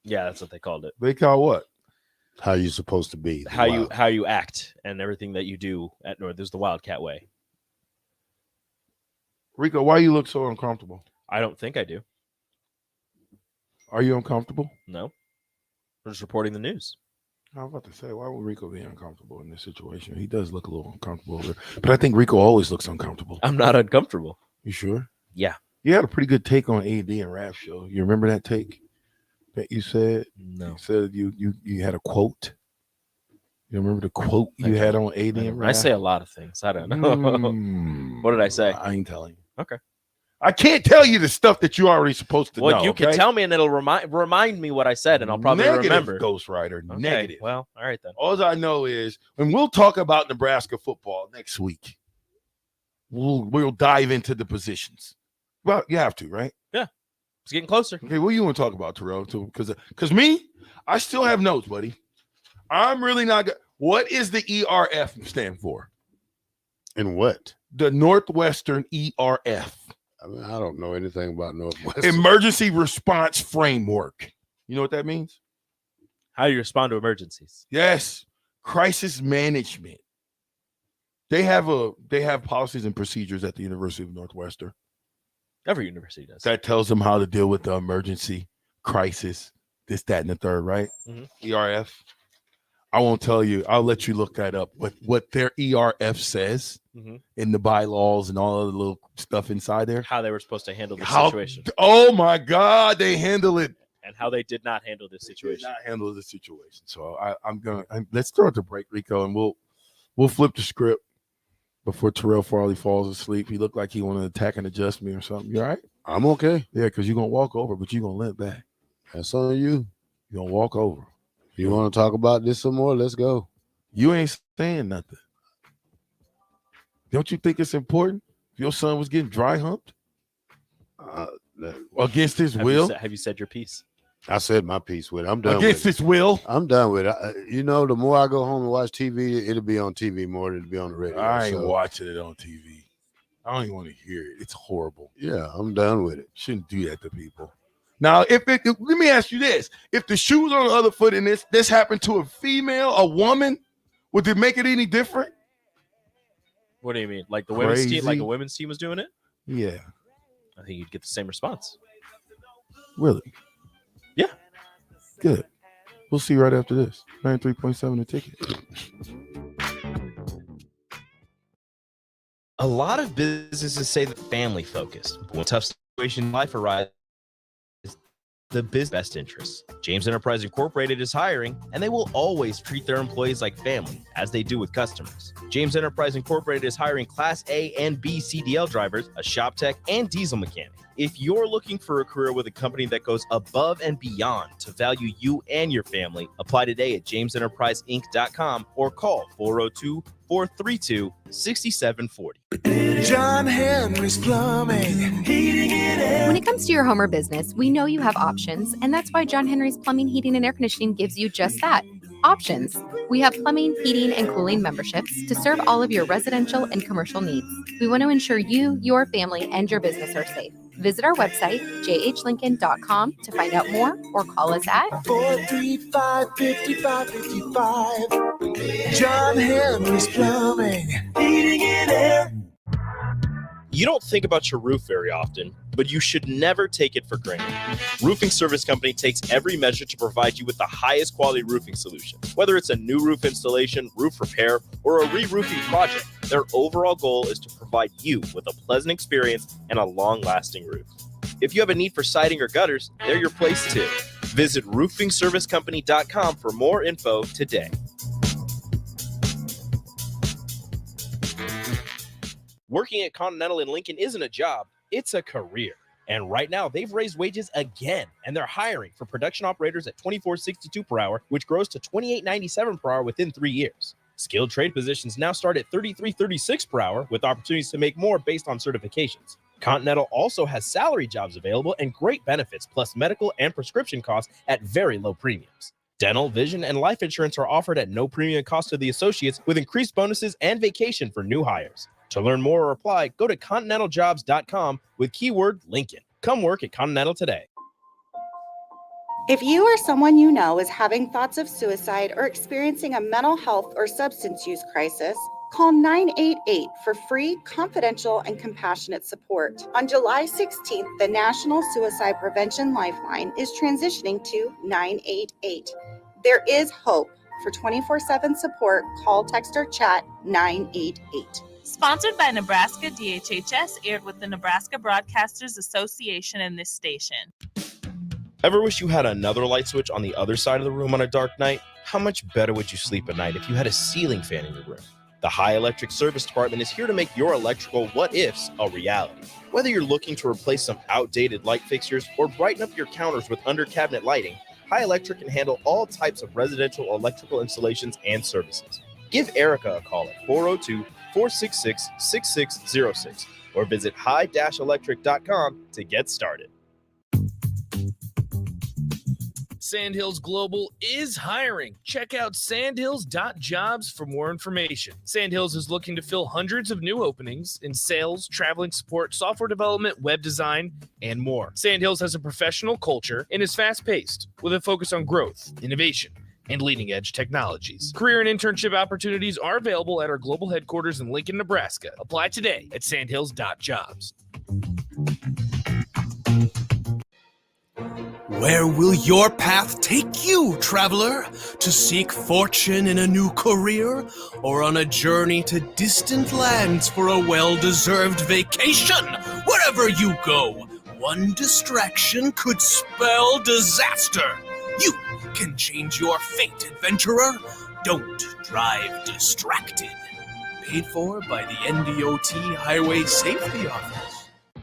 Yeah, that's what they called it. They call what? How you supposed to be? How you act and everything that you do at North. There's the Wildcat way. Rico, why you look so uncomfortable? I don't think I do. Are you uncomfortable? No. I'm just reporting the news. I was about to say, why would Rico be uncomfortable in this situation? He does look a little uncomfortable, but I think Rico always looks uncomfortable. I'm not uncomfortable. You sure? Yeah. You had a pretty good take on AD and Rap Show. You remember that take that you said? No. You said you had a quote. You remember the quote you had on AD and Rap? I say a lot of things. I don't know. What did I say? I ain't telling you. Okay. I can't tell you the stuff that you're already supposed to know. Well, you can tell me and it'll remind me what I said, and I'll probably remember. Ghostwriter, Okay, negative. Well, all right then. All I know is, and we'll talk about Nebraska football next week. We'll dive into the positions. Well, you have to, right? Yeah. It's getting closer. Okay, what do you want to talk about, Terrell? Because me, I still have notes, buddy. I'm really not good. What is the ERF stand for? And what? The Northwestern ERF. I mean, I don't know anything about Northwestern. Emergency Response Framework. You know what that means? How you respond to emergencies. Yes. Crisis management. They have policies and procedures at the University of Northwestern. Every university does. That tells them how to deal with the emergency, crisis, this, that, and the third, right? Mm-hmm. ERF. I won't tell you. I'll let you look that up. But what their ERF says in the bylaws and all of the little stuff inside there. How they were supposed to handle this situation. Oh, my God. They handle it. And how they did not handle this situation. Did not handle the situation. So let's throw it to break, Rico, and we'll flip the script before Terrell Farley falls asleep. He looked like he wanted to attack and adjust me or something. You all right? I'm okay. Yeah, because you're going to walk over, but you're going to limp back. That's on you. You're going to walk over. You want to talk about this some more? Let's go. You ain't saying nothing. Don't you think it's important? If your son was getting dry humped against his will. Have you said your piece? I said my piece with it. I'm done against with it. his will. I'm done with it. The more I go home and watch TV, it'll be on TV more than it'll be on the radio. I ain't watching it on TV. I don't even want to hear it. It's horrible. Yeah, I'm done with it. Shouldn't do that to people. Now, let me ask you this: if the shoe was on the other foot and this happened to a female, a woman, would it make it any different? What do you mean? Like the women's team? Crazy. Like the women's team was doing it? Yeah. I think you'd get the same response. Really? Yeah. Good. We'll see right after this. 93.7 the ticket. A lot of businesses say that family focused. When a tough situation in life arises, the business best interests. James Enterprise Incorporated is hiring, and they will always treat their employees like family, as they do with customers. James Enterprise Incorporated is hiring Class A and B CDL drivers, a shop tech, and diesel mechanic. If you're looking for a career with a company that goes above and beyond to value you and your family, apply today at jamesenterpriseinc.com or call 402-432-6740. John Henry's Plumbing, Heating and Air. When it comes to your home or business, we know you have options, and that's why John Henry's Plumbing, Heating, and Air Conditioning gives you just that. Options. We have plumbing, heating, and cooling memberships to serve all of your residential and commercial needs. We want to ensure you, your family, and your business are safe. Visit our website, jhlincoln.com, to find out more or call us at 435-5555. John Henry's Plumbing, Heating and Air. You don't think about your roof very often, but you should never take it for granted. Roofing Service Company takes every measure to provide you with the highest quality roofing solution. Whether it's a new roof installation, roof repair, or a re-roofing project, their overall goal is to provide you with a pleasant experience and a long-lasting roof. If you have a need for siding or gutters, they're your place too. Visit roofingservicecompany.com for more info today. Working at Continental in Lincoln isn't a job, it's a career. And right now, they've raised wages again, and they're hiring for production operators at $24.62 per hour, which grows to $28.97 per hour within 3 years. Skilled trade positions now start at $33.36 per hour, with opportunities to make more based on certifications. Continental also has salary jobs available and great benefits, plus medical and prescription costs at very low premiums. Dental, vision, and life insurance are offered at no premium cost to the associates, with increased bonuses and vacation for new hires. To learn more or apply, go to continentaljobs.com with keyword Lincoln. Come work at Continental today. If you or someone you know is having thoughts of suicide or experiencing a mental health or substance use crisis, call 988 for free, confidential, and compassionate support. On July 16th, the National Suicide Prevention Lifeline is transitioning to 988. There is hope. For 24/7 support, call, text, or chat 988. Sponsored by Nebraska DHHS, aired with the Nebraska Broadcasters Association and this station. Ever wish you had another light switch on the other side of the room on a dark night? How much better would you sleep at night if you had a ceiling fan in your room? The High Electric Service Department is here to make your electrical what-ifs a reality. Whether you're looking to replace some outdated light fixtures or brighten up your counters with under-cabinet lighting, High Electric can handle all types of residential electrical installations and services. Give Erica a call at 402-466-6606 or visit high-electric.com to get started. Sandhills Global is hiring. Check out sandhills.jobs for more information. Sandhills is looking to fill hundreds of new openings in sales, traveling support, software development, web design, and more. Sandhills has a professional culture and is fast-paced with a focus on growth, innovation, and leading-edge technologies. Career and internship opportunities are available at our global headquarters in Lincoln, Nebraska. Apply today at sandhills.jobs. Where will your path take you, traveler? To seek fortune in a new career, or on a journey to distant lands for a well-deserved vacation? Wherever you go, one distraction could spell disaster. You can change your fate, adventurer. Don't drive distracted. Paid for by the NDOT Highway Safety Office.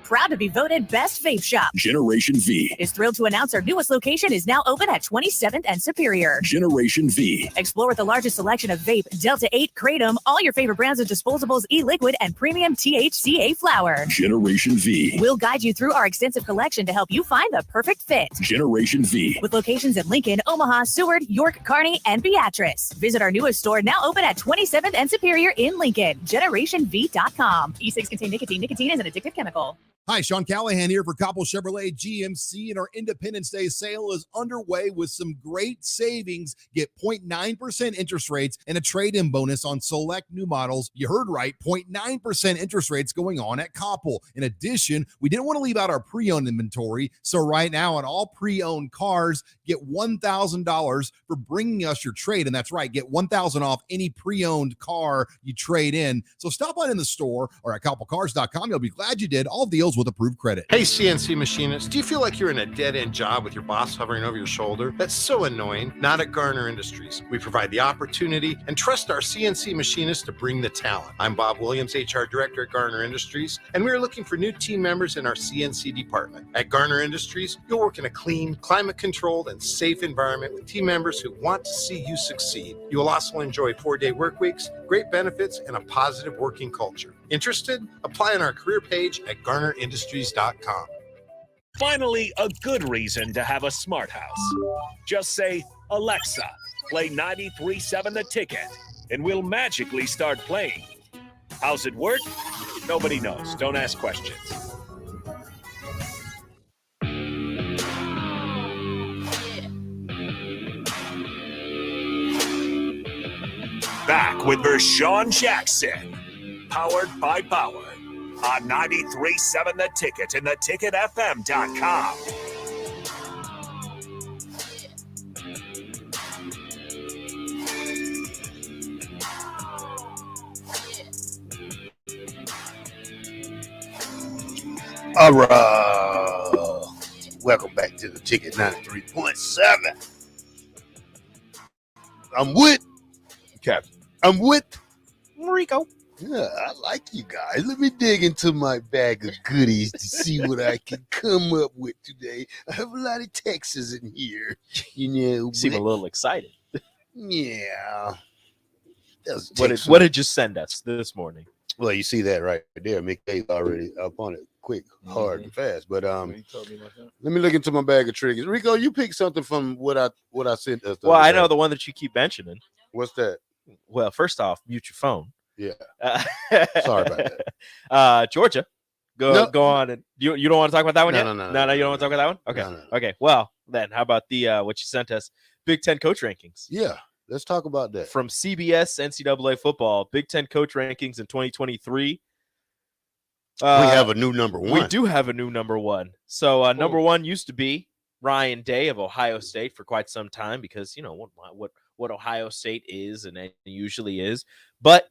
Proud to be voted Best Vape Shop. Generation V. Is thrilled to announce our newest location is now open at 27th and Superior. Generation V. Explore with the largest selection of vape, Delta 8, Kratom, all your favorite brands of disposables, e-liquid, and premium THCA flower. Generation V. We'll guide you through our extensive collection to help you find the perfect fit. Generation V. With locations in Lincoln, Omaha, Seward, York, Kearney, and Beatrice. Visit our newest store now open at 27th and Superior in Lincoln. GenerationV.com. E-cigs contain nicotine. Nicotine is an addictive chemical. Hi, Sean Callahan here for Koppel Chevrolet GMC, and our Independence Day sale is underway with some great savings. Get 0.9% interest rates and a trade-in bonus on select new models. You heard right, 0.9% interest rates going on at Koppel. In addition, we didn't want to leave out our pre-owned inventory, so right now on all pre-owned cars, get $1,000 for bringing us your trade, and that's right, get $1,000 off any pre-owned car you trade in. So stop on in the store or at KoppelCars.com. You'll be glad you did. All deals with approved credit. Hey, CNC machinists, do you feel like you're in a dead-end job with your boss hovering over your shoulder? That's so annoying. Not at Garner Industries. We provide the opportunity and trust our CNC machinists to bring the talent. I'm Bob Williams, HR Director at Garner Industries, and we are looking for new team members in our CNC department. At Garner Industries, you'll work in a clean, climate-controlled, and safe environment with team members who want to see you succeed. You will also enjoy 4-day work weeks, great benefits, and a positive working culture. Interested? Apply on our career page at GarnerIndustries.com. Finally, a good reason to have a smart house. Just say, Alexa, play 93.7 The Ticket, and we'll magically start playing. How's it work? Nobody knows. Don't ask questions. Back with Vershawn Jackson, powered by Bauer, on 93.7 The Ticket and theticketfm.com. All right. Welcome back to The Ticket 93.7. I'm with Captain. I'm with Rico. Yeah, I like you guys. Let me dig into my bag of goodies to see what I can come up with today. I have a lot of Texas in here. You seem a little excited. Yeah. What did you send us this morning? Well, you see that right there. McKay's already up on it quick, hard, and fast. But let me look into my bag of triggers. Rico, you picked something from what I sent us. Well, I know the one that you keep mentioning. What's that? Well, first off, mute your phone. Yeah. Sorry about that. Georgia, No. go on. And you don't want to talk about that one No, yet? no, You don't want to talk about that one? Okay. No. Okay. Well, then how about the what you sent us? Big Ten coach rankings. Yeah. Let's talk about that. From CBS NCAA football, Big Ten coach rankings in 2023. We have a new number one. We do have a new number one. So number one used to be Ryan Day of Ohio State for quite some time because, you know, what Ohio State is and it usually is. But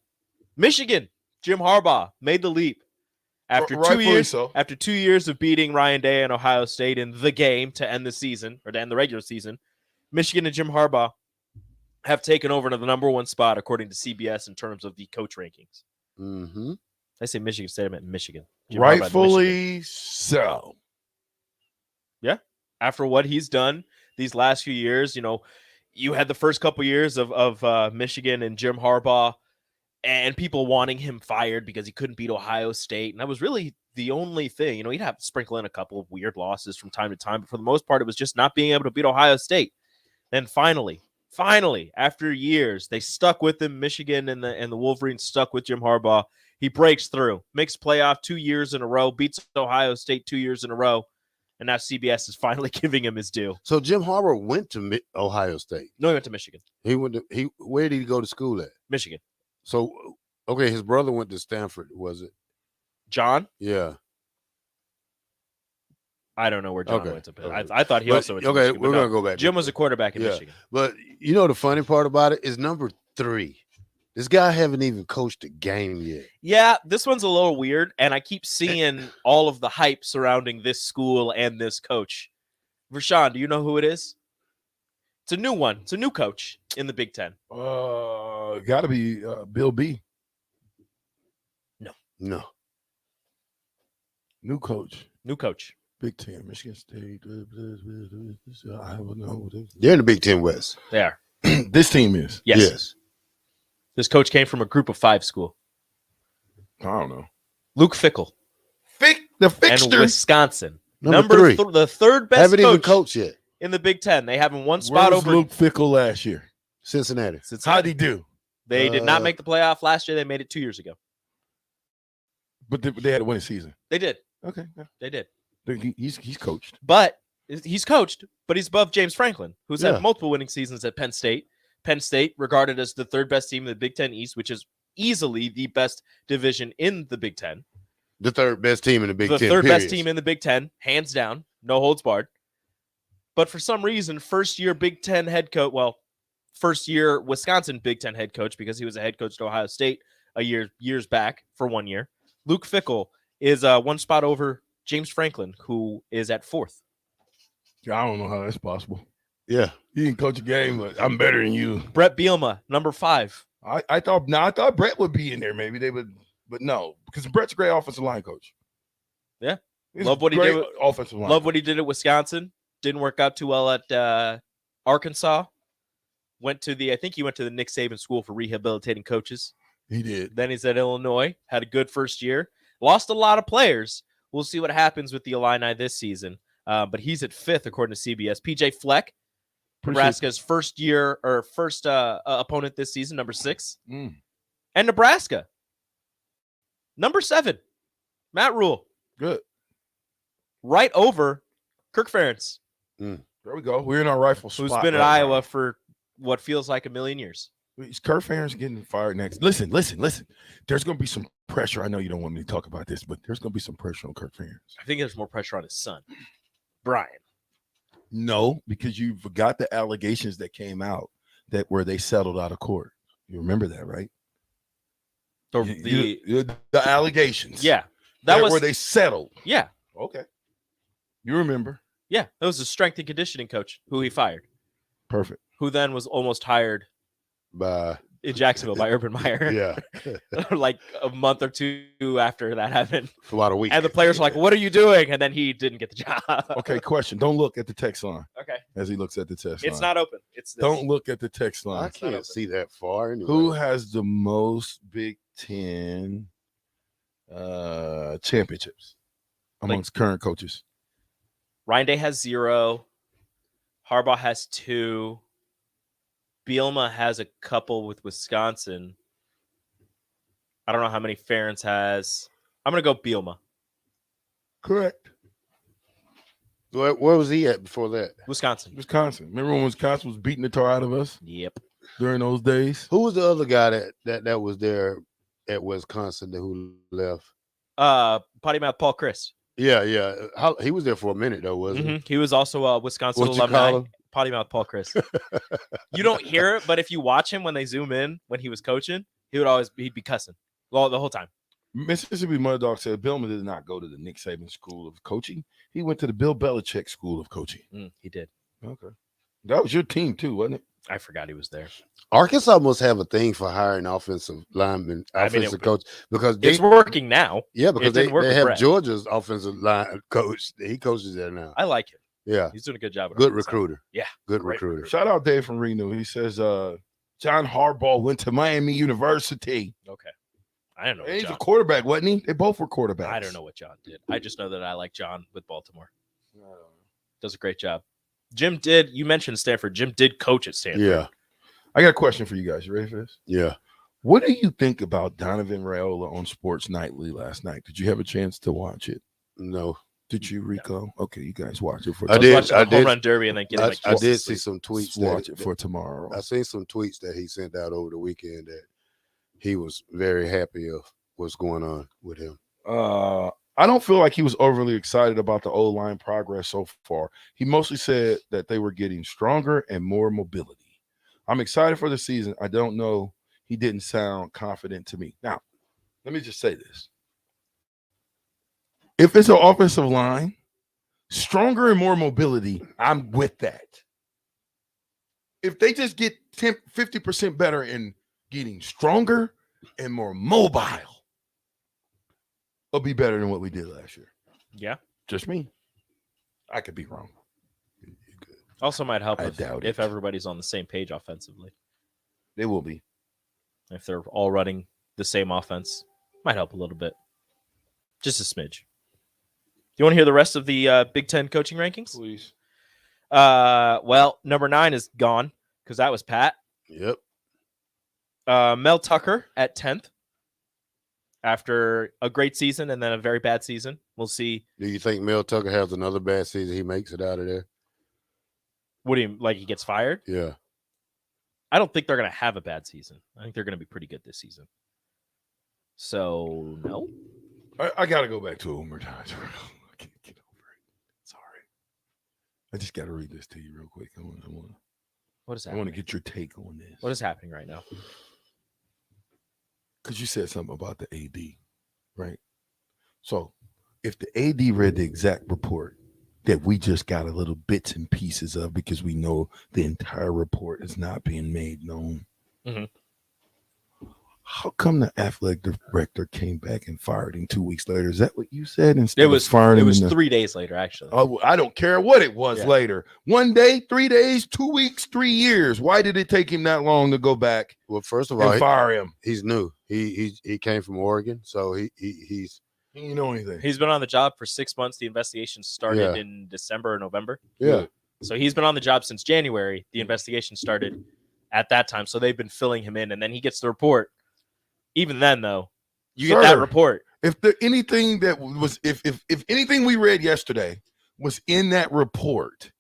Michigan, Jim Harbaugh made the leap after 2 years. After 2 years of beating Ryan Day and Ohio State in the game to end the season or to end the regular season, Michigan and Jim Harbaugh have taken over to the number one spot according to CBS in terms of the coach rankings. Mm-hmm. I say Michigan State, I meant Michigan. Jim Harbaugh, Rightfully Michigan. so. Yeah. After what he's done these last few years, you know, you had the first couple years of Michigan and Jim Harbaugh and people wanting him fired because he couldn't beat Ohio State. And that was really the only thing. You know, he'd have to sprinkle in a couple of weird losses from time to time. But for the most part, it was just not being able to beat Ohio State. Then finally, after years, they stuck with him. Michigan and the Wolverines stuck with Jim Harbaugh. He breaks through, makes playoff 2 years in a row, beats Ohio State 2 years in a row. And now CBS is finally giving him his due. So Jim Harbaugh went to Ohio State. No, he went to Michigan. Where did he go to school at? Michigan. So, okay, his brother went to Stanford, was it? John? Yeah. I don't know where John went to. I thought he also went to Okay, Michigan. we're going to go back. Jim was a quarterback in Michigan. But you know the funny part about it is number 3. This guy haven't even coached a game yet. Yeah, this one's a little weird, and I keep seeing all of the hype surrounding this school and this coach. Rashawn, do you know who it is? It's a new one. It's a new coach in the Big Ten. Got to be Bill B. No. New coach. Big Ten, Michigan State. I don't know. They're in the Big Ten West. They are. This team is. Yes. This coach came from a group of 5 school. I don't know. Luke Fickell. The fixture. And Wisconsin. Number 3. The third best Haven't coach even coached yet. in the Big Ten. They have him one spot Where was over Luke Fickell last year? Cincinnati. How'd he do? They did not make the playoff last year. They made it 2 years ago. But they had a winning season. They did. Okay. Yeah. They did. He's coached. But he's coached, but he's above James Franklin, who's Yeah. had multiple winning seasons at Penn State. Penn State regarded as the third best team in the Big Ten East, which is easily the best division in the Big Ten. The third best team in the Big Ten. The third period. best team in the Big Ten, hands down, no holds barred. But for some reason, first year Wisconsin Big Ten head coach, because he was a head coach at Ohio State years back for 1 year. Luke Fickell is one spot over James Franklin, who is at 4th. I don't know how that's possible. Yeah. You can coach a game, but I'm better than you. Brett Bielema, number 5. I thought Brett would be in there. Maybe they would, but no, because Brett's a great offensive line coach. Yeah. He's Love what he great did. Offensive line. Love what he did at Wisconsin. Didn't work out too well at Arkansas. I think he went to the Nick Saban School for Rehabilitating Coaches. He did. Then he's at Illinois. Had a good first year. Lost a lot of players. We'll see what happens with the Illini this season. But he's at 5th according to CBS. PJ Fleck, Nebraska's first opponent this season, number 6. Mm. And Nebraska, number 7. Matt Rule. Good. Right over Kirk Ferentz. There we go. We're in our rightful spot. Who's been at right Iowa now. for what feels like a million years. Is Kirk Ferentz getting fired next? Listen. There's going to be some pressure. I know you don't want me to talk about this, but there's going to be some pressure on Kirk Ferentz. I think there's more pressure on his son, Brian. No, because you forgot the allegations that came out where they settled out of court. You remember that, right? The allegations. Yeah. That was where they settled. Yeah. Okay. You remember. Yeah. That was a strength and conditioning coach who he fired. Perfect. Who then was almost hired by in Jacksonville by Urban Meyer. Yeah. Like a month or two after that happened. About a week. And the players were like, "What are you doing?" And then he didn't get the job. Okay, question. Don't look at the text line. Okay. As he looks at the text line. It's not open. It's this. Don't look at the text line. I can't see that far anyway. Who has the most Big Ten championships amongst current coaches? Ryan Day has 0. Harbaugh has 2. Bielema has a couple with Wisconsin. I don't know how many Ferentz has. I'm going to go Bielema. Correct. Where was he at before that? Wisconsin. Remember when Wisconsin was beating the tar out of us? Yep. During those days? Who was the other guy that was there at Wisconsin who left? Potty Mouth Paul Chris. Yeah. He was there for a minute though, wasn't he? He was also a Wisconsin What'd you alumni. call him? Potty Mouth Paul Chris. You don't hear it, but if you watch him when they zoom in when he was coaching, he'd be cussing the whole time. Mississippi Mud Dog said Bielema did not go to the Nick Saban School of Coaching. He went to the Bill Belichick School of Coaching. He did. Okay. That was your team too, wasn't it? I forgot he was there. Arkansas must have a thing for hiring offensive linemen, coach, because it's working now. Yeah, because they have Brett. Georgia's offensive line coach. He coaches there now. I like him. Yeah, he's doing a good job. Good recruiter. Yeah, good recruiter. Shout out Dave from Reno. He says John Harbaugh went to Miami University. Okay. I don't know. And he's a quarterback, wasn't he? They both were quarterbacks. I don't know what John did. I just know that I like John with Baltimore. Does a great job. Jim did. You mentioned Stanford. Jim did coach at Stanford. Yeah. I got a question for you guys. You ready for this? Yeah. What do you think about Donovan Raiola on Sports Nightly last night? Did you have a chance to watch it? No. Did you, Rico? No. Okay, you guys watch it for I tomorrow. did. I did. Home Run Derby and then get him I did see some tweets. Watch it for tomorrow. I seen some tweets that he sent out over the weekend that he was very happy of what's going on with him. I don't feel like he was overly excited about the O-line progress so far. He mostly said that they were getting stronger and more mobility. I'm excited for the season. I don't know. He didn't sound confident to me. Now, let me just say this. If it's an offensive line, stronger and more mobility, I'm with that. If they just get 50% better in getting stronger and more mobile, it'll be better than what we did last year. Yeah. Just me. I could be wrong. Also might help doubt if everybody's on the same page offensively. They will be. If they're all running the same offense, might help a little bit. Just a smidge. Do you want to hear the rest of the Big Ten coaching rankings? Please. Well, number 9 is gone because that was Pat. Yep. Mel Tucker at 10th after a great season and then a very bad season. We'll see. Do you think Mel Tucker has another bad season? He makes it out of there? What do you like? He gets fired? Yeah. I don't think they're going to have a bad season. I think they're going to be pretty good this season. So, no. I got to go back to it one more time. I can't get over it. Sorry. I just got to read this to you real quick. What is I happening? want to get your take on this. What is happening right now? Because you said something about the AD, right? So if the AD read the exact report that we just got a little bits and pieces of because we know the entire report is not being made known, how come the athletic director came back and fired him 2 weeks later? Is that what you said? Instead It was of firing him It was in the- 3 days later, actually. Oh, I don't care what it was Yeah. later. 1 day, 3 days, 2 weeks, 3 years. Why did it take him that long to go back? Well, first of all, and fire him? He's new. He came from Oregon, so he's he didn't know anything. He's been on the job for 6 months. The investigation started Yeah. in December or November. Yeah. So he's been on the job since January. The investigation started at that time. So they've been filling him in, and then he gets the report. Even then, though, you get that Sir, report. If there anything that was if anything we read yesterday was in that report,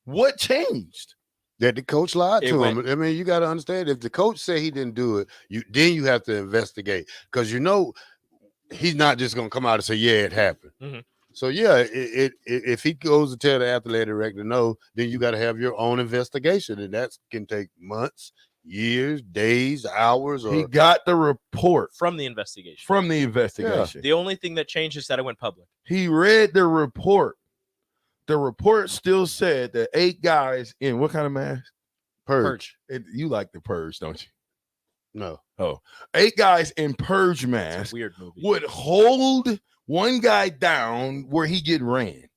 what changed? that the coach lied It to went- him. I mean, you got to understand, if the coach say he didn't do it, you have to investigate, because he's not just going to come out and say, yeah, it happened. Mhm. So yeah, if he goes to tell the athletic director no, then you got to have your own investigation, and that can take months, years, days, hours. Or He got the report From the investigation. from the investigation. The only thing that changed is that it went public. He read the report. The report still said that 8 guys in what kind of mask? Purge. You like the purge, don't you? No. Oh, 8 guys in purge mask weird movie. would hold one guy down where he get ran.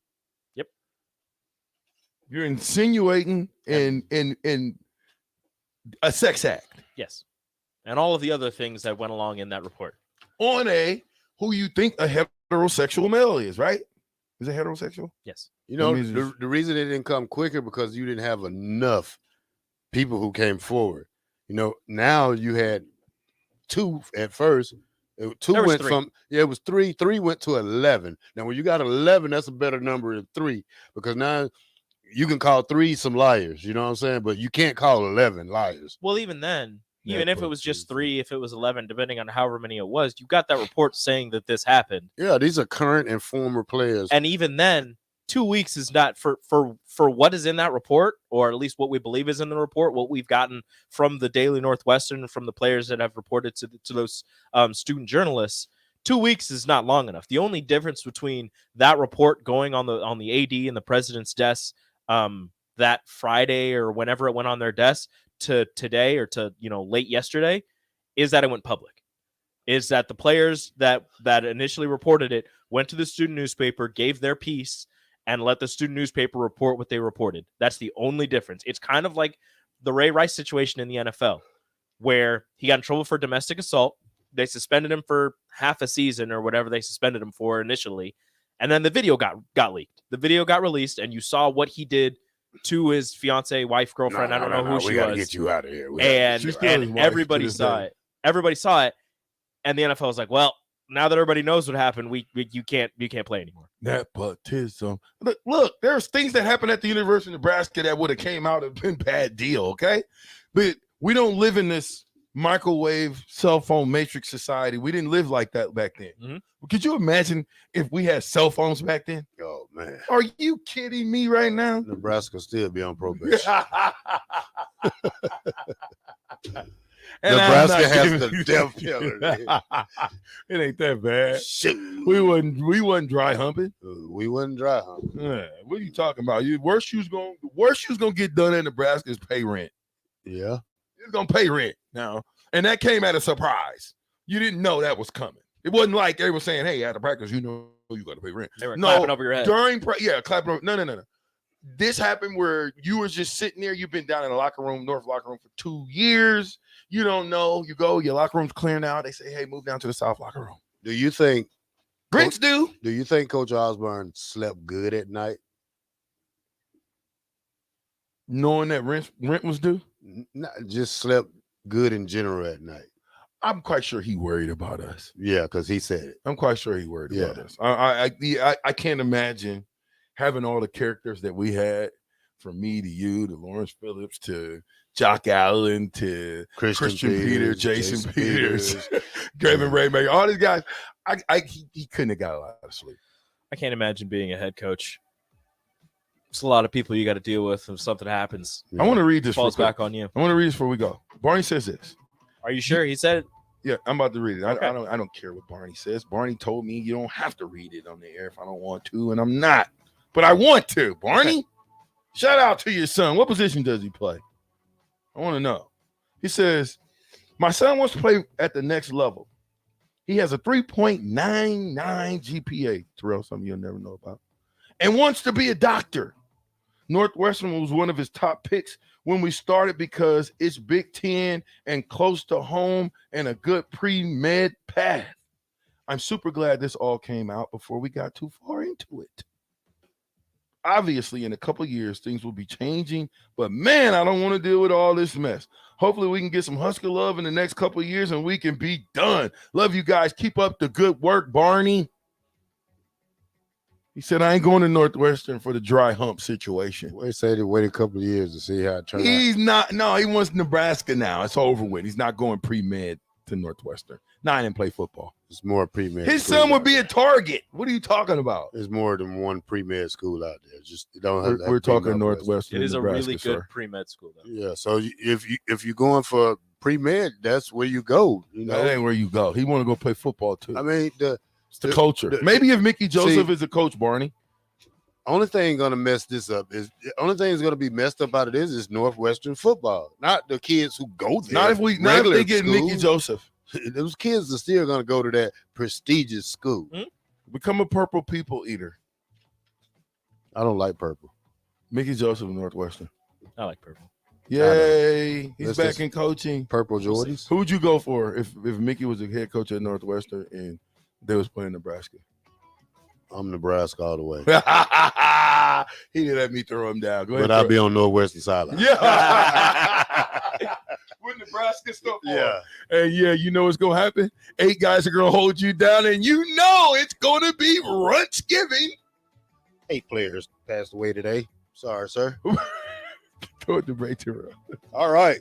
Yep. You're insinuating in a sex act. Yes. And all of the other things that went along in that report. On who you think a heterosexual male is, right? Is it heterosexual? Yes. You know, the reason it didn't come quicker because you didn't have enough people who came forward. You know, now you had 2 at first. 2 went 3. from it was 3. 3 went to 11. Now, when you got 11, that's a better number than 3 because now you can call 3 some liars. You know what I'm saying? But you can't call 11 liars. Well, even then, even if it was just 3, if it was 11, depending on however many it was, you got that report saying that this happened. Yeah, these are current and former players. And even then, 2 weeks is not for what is in that report, or at least what we believe is in the report, what we've gotten from the Daily Northwestern and from the players that have reported to those student journalists. 2 weeks is not long enough. The only difference between that report going on the AD and the president's desk that Friday or whenever it went on their desk to today or to late yesterday is that it went public. Is that the players that initially reported it went to the student newspaper, gave their piece, and let the student newspaper report what they reported. That's the only difference. It's kind of like the Ray Rice situation in the NFL, where he got in trouble for domestic assault. They suspended him for half a season or whatever they suspended him for initially. And then the video got leaked. The video got released, and you saw what he did to his fiance, wife, girlfriend. I don't know who she was. We got to get you out of here. And everybody saw it. Everybody saw it. And the NFL was like, well, now that everybody knows what happened, you can't play anymore. Nepotism. Look, there's things that happened at the University of Nebraska that would have came out and been bad deal, okay? But we don't live in this microwave cell phone matrix society. We didn't live like that back then. Mm-hmm. Could you imagine if we had cell phones back then? Oh, man. Are you kidding me right now? Nebraska still be on probation. And Nebraska has the death penalty. It ain't that bad. Shit. We wasn't dry humping. We wasn't dry humping. Yeah. What are you talking about? The worst you's gonna get done in Nebraska is pay rent. Yeah. You're gonna pay rent now. And that came at a surprise. You didn't know that was coming. It wasn't like they were saying, hey, after practice, you know you gotta pay rent. They were clapping over your head. Clapping over. No. This happened where you were just sitting there. You've been down in the locker room, North locker room for 2 years. You don't know. You go, your locker room's clearing out. They say, hey, move down to the South locker room. Do you think Grinks do? Do you think Coach Osborne slept good at night? Knowing that rent was due? Not just slept good in general at night. I'm quite sure he worried about us. Yeah, because he said it. I'm quite sure he worried about us. I can't imagine having all the characters that we had, from me to you to Lawrence Phillips to Jock Allen to Christian Peter, Jason Peters, Draven Raymaker, all these guys. He couldn't have got a lot of sleep. I can't imagine being a head coach. It's a lot of people you got to deal with if something happens. I want to read this. Falls back on you. I want to read this before we go. Barney says this. Are you sure he said it? Yeah, I'm about to read it. Okay. I don't care what Barney says. Barney told me you don't have to read it on the air if I don't want to, and I'm not. But I want to. Barney, shout out to your son. What position does he play? I want to know. He says, my son wants to play at the next level. He has a 3.99 GPA, Terrell, something you'll never know about, and wants to be a doctor. Northwestern was one of his top picks when we started because it's Big Ten and close to home and a good pre-med path. I'm super glad this all came out before we got too far into it. Obviously, in a couple of years, things will be changing, but man, I don't want to deal with all this mess. Hopefully, we can get some Husker love in the next couple of years and we can be done. Love you guys. Keep up the good work, Barney. He said, I ain't going to Northwestern for the dry hump situation. Well, he said he waited a couple of years to see how it turned out. He's not. No, he wants Nebraska now. It's over with. He's not going pre-med to Northwestern. No, I didn't play football. It's more pre-med. His son would be a target. What are you talking about? There's more than one pre-med school out there. Just you don't have. We're talking Northwestern. It is Nebraska, a really good sir. pre-med school, though. Yeah. So if you're going for pre-med, that's where you go. You know, that ain't where you go. He want to go play football too. I mean, it's the culture. Maybe if Mickey Joseph is a coach, Barney. Only thing gonna mess this up is only thing that's gonna be messed up out of this is Northwestern football, not the kids who go there. Not if they get Mickey Joseph. Those kids are still gonna go to that prestigious school. Become a purple people eater. I don't like purple. Mickey Joseph, Northwestern. I like purple. Yay! He's Let's back just- in coaching. Purple Jordans. Who would you go for if Mickey was the head coach at Northwestern and they was playing Nebraska? I'm Nebraska all the way. He didn't let me throw him down. Go ahead, But I'll throw- be on Northwestern sideline. Yeah. With Nebraska stuff on. Yeah. And yeah, you know what's gonna happen? 8 guys are gonna hold you down, and you know it's gonna be Runtsgiving. 8 players passed away today. Sorry, sir. Throw it to Ray Terrell. All right.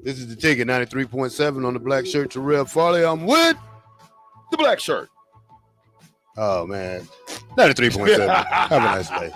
This is the ticket 93.7 on the black shirt. Terrell Farley. I'm with the black shirt. Oh man. 93.7. Have a nice day.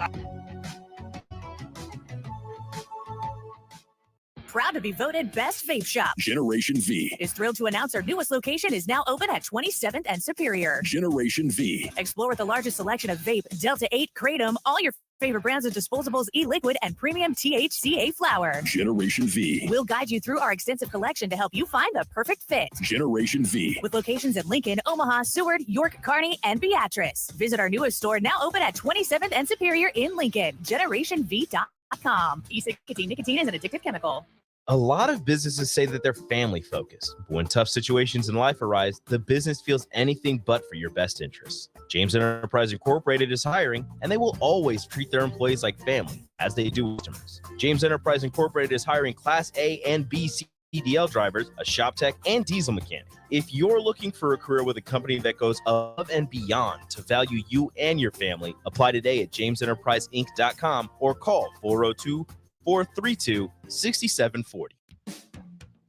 Proud to be voted Best Vape Shop. Generation V. Is thrilled to announce our newest location is now open at 27th and Superior. Generation V. Explore the largest selection of vape, Delta 8, Kratom, all your favorite brands of disposables, e-liquid, and premium THCA flower. Generation V. We'll guide you through our extensive collection to help you find the perfect fit. Generation V. With locations in Lincoln, Omaha, Seward, York, Kearney, and Beatrice. Visit our newest store now open at 27th and Superior in Lincoln. GenerationV.com. E-nicotine is an addictive chemical. A lot of businesses say that they're family focused. But when tough situations in life arise, the business feels anything but for your best interests. James Enterprise Incorporated is hiring, and they will always treat their employees like family, as they do customers. James Enterprise Incorporated is hiring Class A and B CDL drivers, a shop tech, and diesel mechanic. If you're looking for a career with a company that goes above and beyond to value you and your family, apply today at jamesenterpriseinc.com or call 402-432-6740.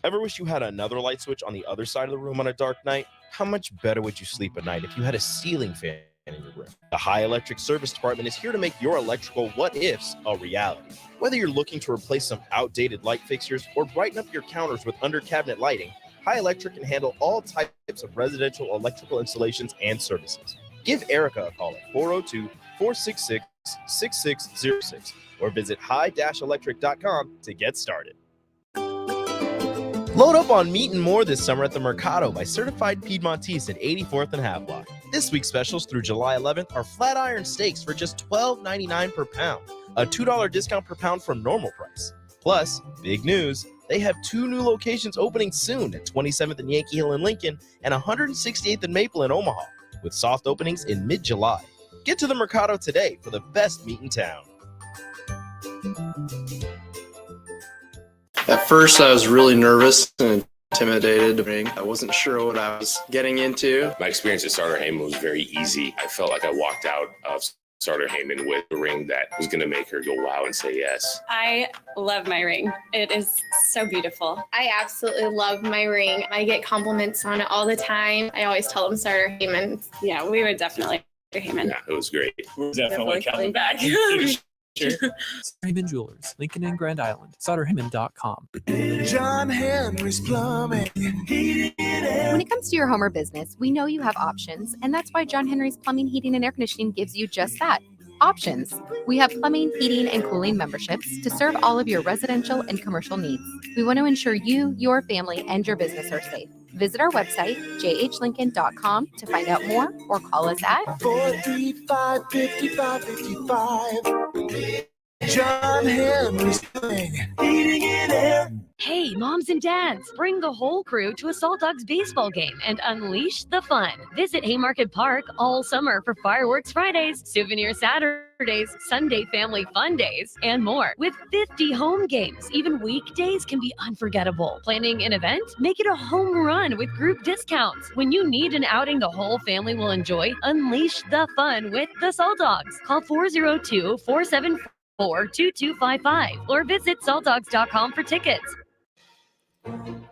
Ever wish you had another light switch on the other side of the room on a dark night? How much better would you sleep at night if you had a ceiling fan in your room? The High Electric Service Department is here to make your electrical what-ifs a reality. Whether you're looking to replace some outdated light fixtures or brighten up your counters with under-cabinet lighting, High Electric can handle all types of residential electrical installations and services. Give Erica a call at 402-466-6606 or visit high-electric.com to get started. Load up on meat and more this summer at the Mercado by Certified Piedmontese at 84th and Havelock. This week's specials through July 11th are flat iron steaks for just $12.99 per pound, a $2 discount per pound from normal price. Plus, big news, they have 2 new locations opening soon at 27th and Yankee Hill in Lincoln and 168th and Maple in Omaha, with soft openings in mid-July. Get to the Mercado today for the best meat in town. At first, I was really nervous and intimidated. I wasn't sure what I was getting into. My experience at Starter Heyman was very easy. I felt like I walked out of Starter Heyman with a ring that was going to make her go wow and say yes. I love my ring. It is so beautiful. I absolutely love my ring. I get compliments on it all the time. I always tell them Starter Heyman. Yeah, we would definitely Starter Heyman. Yeah, it was great. We're definitely coming back. Raymond Jewelers, Lincoln and Grand Island, SolderHeyman.com. John Henry's Plumbing. When it comes to your home or business, we know you have options, and that's why John Henry's Plumbing, Heating, and Air Conditioning gives you just that. Options. We have plumbing, heating, and cooling memberships to serve all of your residential and commercial needs. We want to ensure you, your family, and your business are safe. Visit our website, jhlincoln.com, to find out more or call us at 435-5555. John Henry's Plumbing, Heating and Air. Hey, moms and dads, bring the whole crew to a Salt Dogs baseball game and unleash the fun. Visit Haymarket Park all summer for Fireworks Fridays, Souvenir Saturdays, Sunday Family Fun Days, and more. With 50 home games, even weekdays can be unforgettable. Planning an event? Make it a home run with group discounts. When you need an outing the whole family will enjoy, unleash the fun with the Salt Dogs. Call 402-474-2255 or visit saltdogs.com for tickets.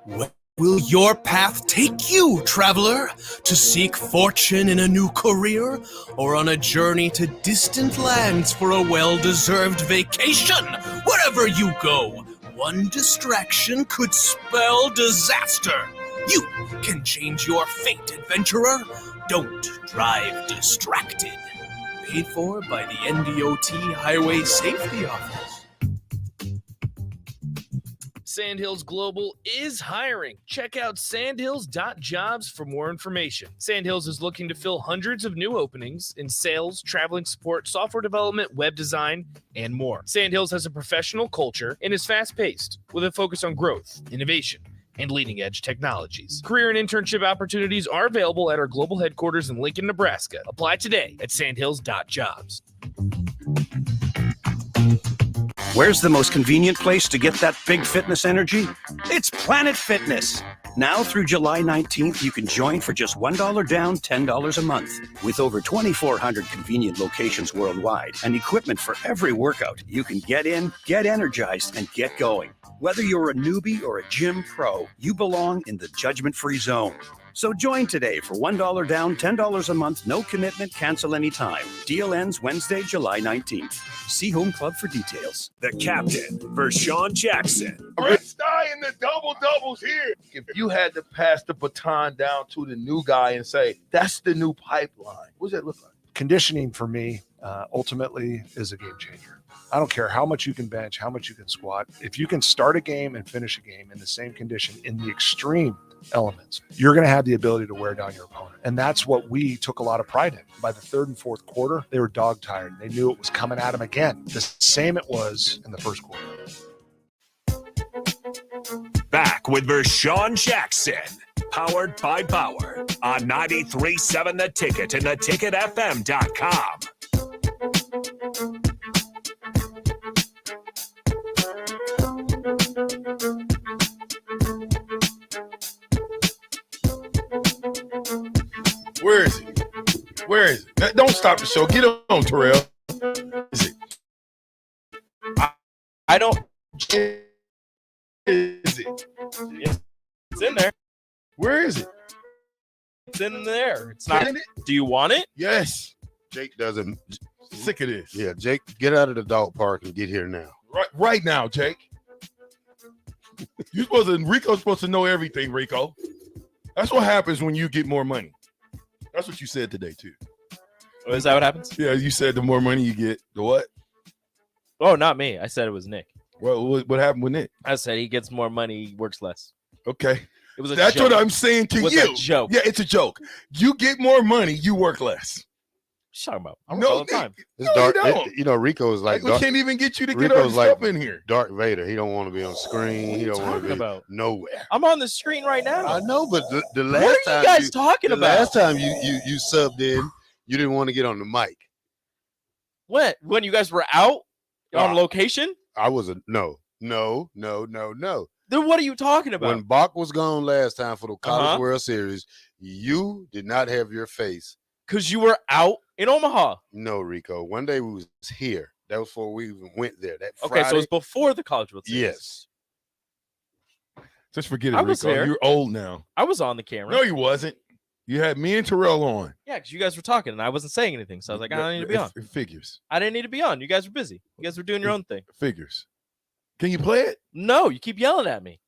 Where will your path take you, traveler? To seek fortune in a new career? Or on a journey to distant lands for a well-deserved vacation? Wherever you go, one distraction could spell disaster. You can change your fate, adventurer. Don't drive distracted. paid for by the NDOT Highway Safety Office. Sandhills Global is hiring. Check out sandhills.jobs for more information. Sandhills is looking to fill hundreds of new openings in sales, traveling support, software development, web design, and more. Sandhills has a professional culture and is fast-paced with a focus on growth, innovation, and leading-edge technologies. Career and internship opportunities are available at our global headquarters in Lincoln, Nebraska. Apply today at sandhills.jobs. Where's the most convenient place to get that big fitness energy? It's Planet Fitness. Now through July 19th, you can join for just $1 down, $10 a month. With over 2,400 convenient locations worldwide and equipment for every workout, you can get in, get energized, and get going. Whether you're a newbie or a gym pro, you belong in the judgment-free zone. So join today for $1 down, $10 a month, no commitment, cancel anytime. Deal ends Wednesday, July 19th. See Home Club for details. The captain, Vershawn Jackson. Rich guy in the double-doubles here. If you had to pass the baton down to the new guy and say, that's the new pipeline, what does that look like? Conditioning for me ultimately is a game changer. I don't care how much you can bench, how much you can squat. If you can start a game and finish a game in the same condition in the extreme elements, you're going to have the ability to wear down your opponent. And that's what we took a lot of pride in. By the third and fourth quarter, they were dog tired. They knew it was coming at them again, the same it was in the first quarter. Back with Vershawn Jackson, powered by Bauer on 93.7 The Ticket and theticketfm.com. Where is it? Where is it? Don't stop the show. Get on, Terrell. Is it? I don't. Is it? It's in there. Where is it? It's in there. It's not. In it? Do you want it? Yes. Jake doesn't. Sick of this. Yeah, Jake, get out of the dog park and get here now. Right now, Jake. Rico's supposed to know everything, Rico. That's what happens when you get more money. That's what you said today, too. Oh, is that what happens? Yeah, you said the more money you get, the what? Oh, not me. I said it was Nick. What happened with Nick? I said he gets more money, he works less. Okay. It was That's joke. what I'm saying to It was you. a joke. Yeah, it's a joke. You get more money, you work less. What are you talking about? I work all the time. It's No, dark. you don't. You know, Rico is like We can't even get you to get Rico's our like stuff in here. Darth Vader. He don't want to be on screen. He What don't are you want to talking be about? nowhere. I'm on the screen right now. I know, but the last What are time you guys talking the about? last time you subbed in, you didn't want to get on the mic. What? When you guys were out on location? I was no. Then what are you talking about? When Bach was gone last time for the College Uh-huh. World Series, you did not have your face. Because you were out in Omaha. No, Rico. One day we was here. That was before we even went there. That Okay, so Friday, it's before the College World Series. yes. Just forget it, I was Rico. there. You're old now. I was on the camera. No, you wasn't. You had me and Terrell on. Yeah, because you guys were talking and I wasn't saying anything. So I was like, I don't need to be on. It figures. I didn't need to be on. You guys were busy. You guys were doing your own thing. Figures. Can you play it? No, you keep yelling at me.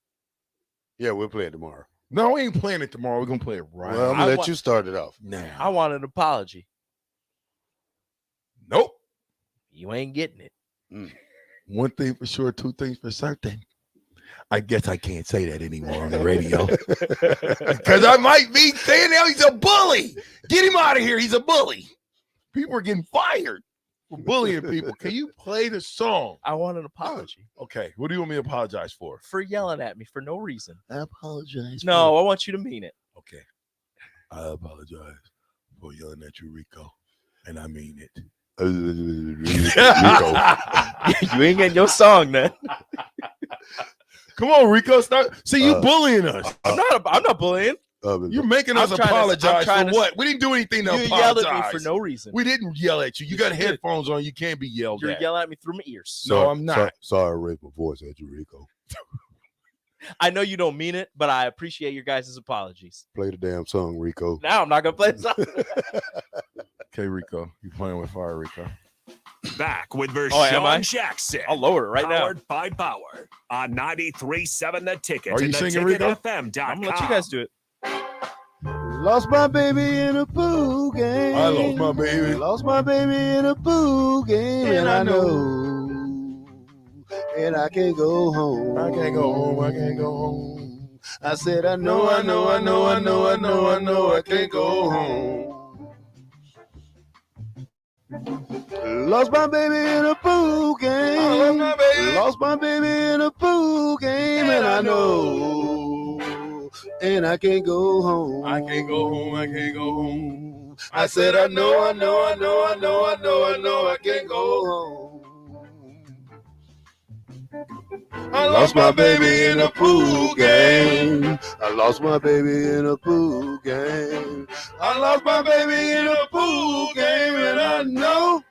Yeah, we'll play it tomorrow. No, we ain't playing it tomorrow. We're gonna play it right Well, I'm I gonna let want- you start it off. now. I want an apology. Nope. You ain't getting it. One thing for sure, two things for certain. I guess I can't say that anymore on the radio. Because I might be saying now he's a bully. Get him out of here. He's a bully. People are getting fired for bullying people. Can you play the song? I want an apology. Okay. What do you want me to apologize for? For yelling at me for no reason. I apologize. No, I want you to mean it. Okay. I apologize for yelling at you, Rico. And I mean it. You ain't getting your song, then. Come on, Rico. Start. See, you bullying us. I'm not bullying. You're making us I'm trying to- apologize I'm trying for to- what? We didn't do anything to You apologize. yelled at me for no reason. We didn't yell at you. You got Yes, you did. headphones on. You can't be yelled You're at. yelling at me through my ears. No, I'm not. Sorry, I raised my voice at you, Rico. I know you don't mean it, but I appreciate your guys' apologies. Play the damn song, Rico. Now I'm not gonna play the song. Okay, Rico. You playing with fire, Rico. Back with Oh, am I? Vershawn Jackson. I'll lower it right now. Powered by Bauer on 93.7 The Ticket Are you and singing, Rico? theticketfm.com. I'm gonna let you guys do it. Lost my baby in a pool game. I lost my baby. Lost my baby in a pool game, and I know. And I can't go home. I can't go home. I can't go home. I said, I know, I can't go home. Lost my baby in a pool game. Lost my baby in a pool game, and I know. And I can't go home. I can't go home. I can't go home. I said, I know, I can't go home. I lost my baby in a pool game. I lost my baby in a pool game. I lost my baby in a pool game, and I know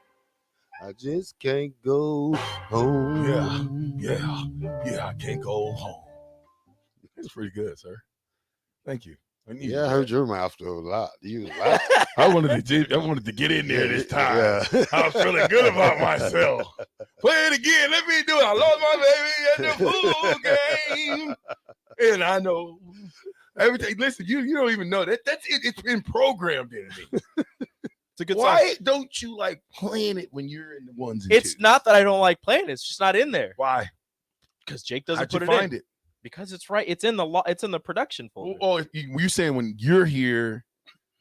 I just can't go home. Yeah, I can't go home. It's pretty good, sir. Thank you. Yeah, I heard your mouth a lot. You was loud. I wanted to get in there this time. Yeah. I was feeling good about myself. Play it again. Let me do it. I lost my baby at the pool game. And I know everything. Listen, you don't even know that. That's it. It's been programmed in me. It's a good Why song. don't you like playing it when you're in the ones and It's twos? not that I don't like playing it. It's just not in there. Why? Because Jake doesn't How'd put you it find in. it? Because it's right. It's in the it's in the production folder. Oh, you saying when you're here,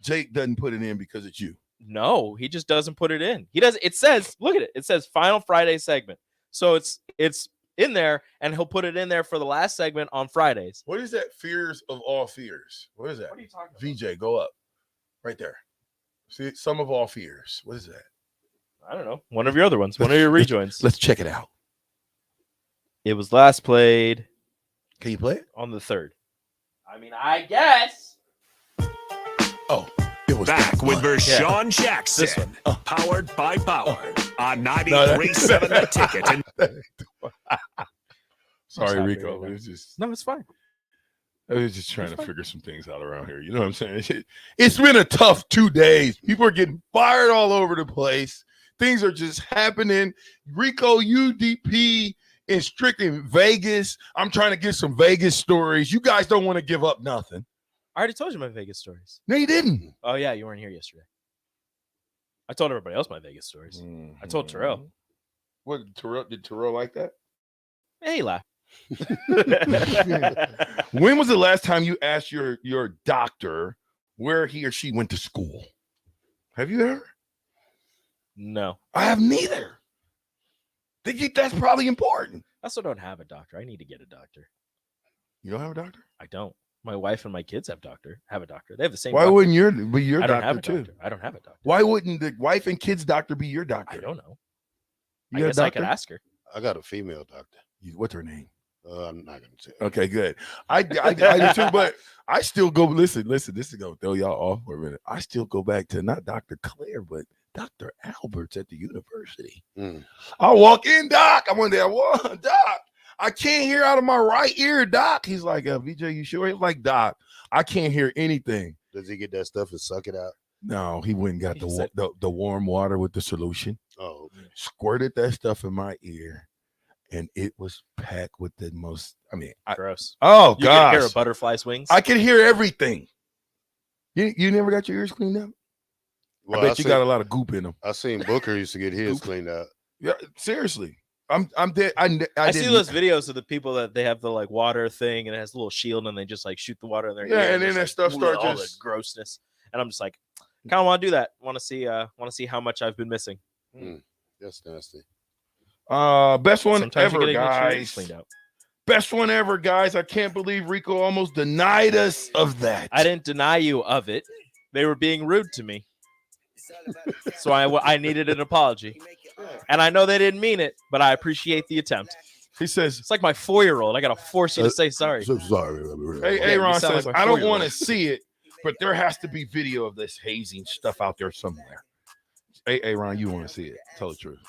Jake doesn't put it in because it's you. No, he just doesn't put it in. He does. It says, look at it. It says Final Friday segment. So it's in there, and he'll put it in there for the last segment on Fridays. What is that? Fears of all fears. What is that? What are you talking about? VJ, go up. Right there. See, some of all fears. What is that? I don't know. One of your other ones. One of your rejoins. Let's check it out. It was last played. Can you play it? On the 3rd. I mean, I guess. Oh, it was Back with Vershawn This Jackson, one. powered by Power on 93.7 The Ticket. And Sorry, not Rico. doing It was just No, it's fine. I was just trying to figure some things out around here. You know what I'm saying? It's been a tough 2 days. People are getting fired all over the place. Things are just happening. Rico, UDP, in strictly Vegas. I'm trying to get some Vegas stories. You guys don't want to give up nothing. I already told you my Vegas stories. No, you didn't. Oh, yeah. You weren't here yesterday. I told everybody else my Vegas stories. I told Terrell. What did Terrell like that? Hey, laugh. When was the last time you asked your doctor where he or she went to school? Have you ever? No. I have neither. That's probably important. I also don't have a doctor. I need to get a doctor. You don't have a doctor? I don't. My wife and my kids have a doctor. They have the same Why doctor. wouldn't your be your I don't doctor have a too? doctor. I don't have a doctor. Why wouldn't the wife and kids doctor be your doctor? I don't know. You I got a guess I could doctor? ask her. I got a female doctor. What's her name? I'm not gonna say. Okay, good. I do too, but I still go. Listen. This is gonna throw y'all off for a minute. I still go back to not Dr. Claire, but Dr. Alberts at the university. I walk in, Doc. I'm one day. Doc, I can't hear out of my right ear, Doc. He's like, VJ, you sure? He's like, Doc, I can't hear anything. Does he get that stuff and suck it out? No, he went and got the warm water with the solution. Oh, squirted that stuff in my ear, and it was packed with the most. I mean, gross. Oh, you gosh. can hear a butterfly's wings. I could hear everything. You never got your ears cleaned up? Well, I bet you got a lot of goop in them. I seen Booker used to get his cleaned out. Yeah, seriously. I'm dead. I see didn't- those videos of the people that they have the like water thing and it has a little shield and they just like shoot the water in their Yeah, ear. and then just, that stuff ooh, start all the just- grossness. And I'm just like, kind of want to do that. Want to see how much I've been missing. That's nasty. Best one Sometimes you ever, gotta make sure guys. it's cleaned out. Best one ever, guys. I can't believe Rico almost denied us of that. I didn't deny you of it. They were being rude to me. So I needed an apology. And I know they didn't mean it, but I appreciate the attempt. He says, it's like my 4-year-old. I got to force you to say sorry. So sorry. Hey, Yeah, you Aaron sound says, like my I don't want to 4-year-old." see it, but there has to be video of this hazing stuff out there somewhere. Hey, Aaron, you want to see it? Tell the truth.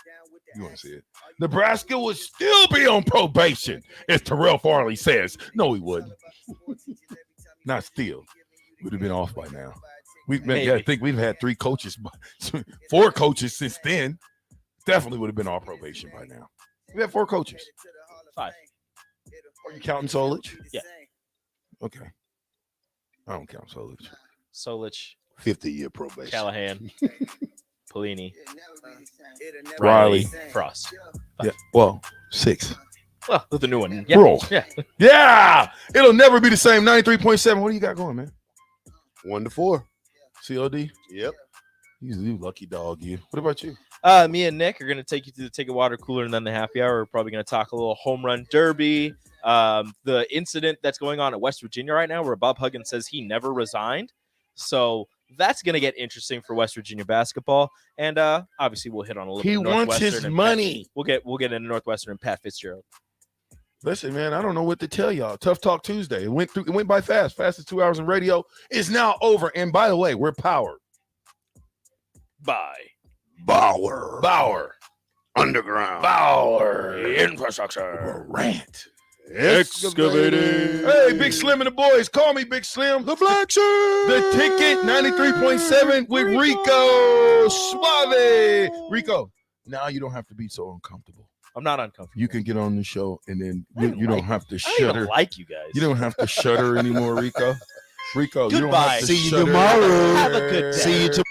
You want to see it? Nebraska would still be on probation, as Terrell Farley says. No, he wouldn't. Not still. We'd have been off by now. I think we've had 3 coaches, 4 coaches since then. Definitely would have been off probation by now. We had 4 coaches. 5. Are you counting Solich? Yeah. Okay. I don't count Solich. Solich, 50-year probation. Callahan, Pelini, Riley. Frost. Yeah. Well, 6. Well, with the new one. Bro. Yeah. Yeah. It'll never be the same. 93.7. What do you got going, man? 1-4. COD? Yep. You lucky dog, you. What about you? Me and Nick are going to take you to the Ticket Water Cooler and then the happy hour. We're probably going to talk a little home run derby. The incident that's going on at West Virginia right now where Bob Huggins says he never resigned. So that's going to get interesting for West Virginia basketball. And obviously we'll hit on a little He bit. wants his Northwestern and money. We'll get into Northwestern and Pat Fitzgerald. Listen, man, I don't know what to tell y'all. Tough Talk Tuesday. It went by fast. Fastest 2 hours in radio is now over. And by the way, we're powered by Bauer Underground. Bauer Infrastructure. Rant. Excavating. Hey, Big Slim and the boys. Call me Big Slim. The Black Shirt. The Ticket 93.7 with Rico Suave. Rico, now you don't have to be so uncomfortable. I'm not uncomfortable. You can get on the show and then don't you don't like- have to I don't even shudder. like you guys. You don't have to shudder anymore, Rico. Rico, you don't Goodbye. have to See you shudder. tomorrow. Have a good day. See you tomorrow.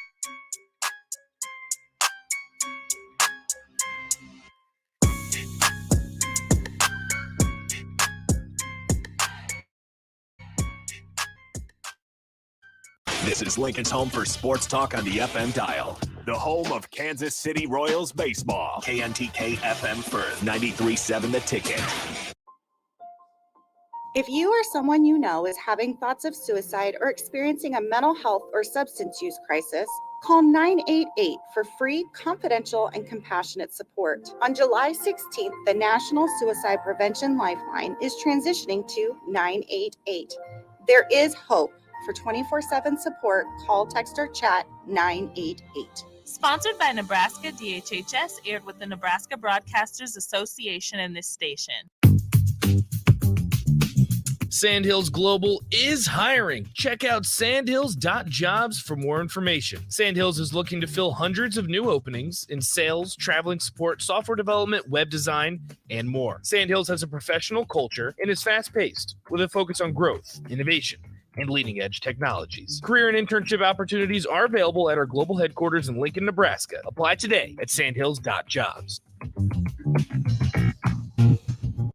This is Lincoln's home for sports talk on the FM dial. The home of Kansas City Royals baseball. KNTK FM Firth, 93.7 The Ticket. If you or someone you know is having thoughts of suicide or experiencing a mental health or substance use crisis, call 988 for free, confidential, and compassionate support. On July 16th, the National Suicide Prevention Lifeline is transitioning to 988. There is hope. For 24/7 support, call, text, or chat 988. Sponsored by Nebraska DHHS, aired with the Nebraska Broadcasters Association and this station. Sandhills Global is hiring. Check out sandhills.jobs for more information. Sandhills is looking to fill hundreds of new openings in sales, traveling support, software development, web design, and more. Sandhills has a professional culture and is fast-paced with a focus on growth, innovation, and leading-edge technologies. Career and internship opportunities are available at our global headquarters in Lincoln, Nebraska. Apply today at sandhills.jobs.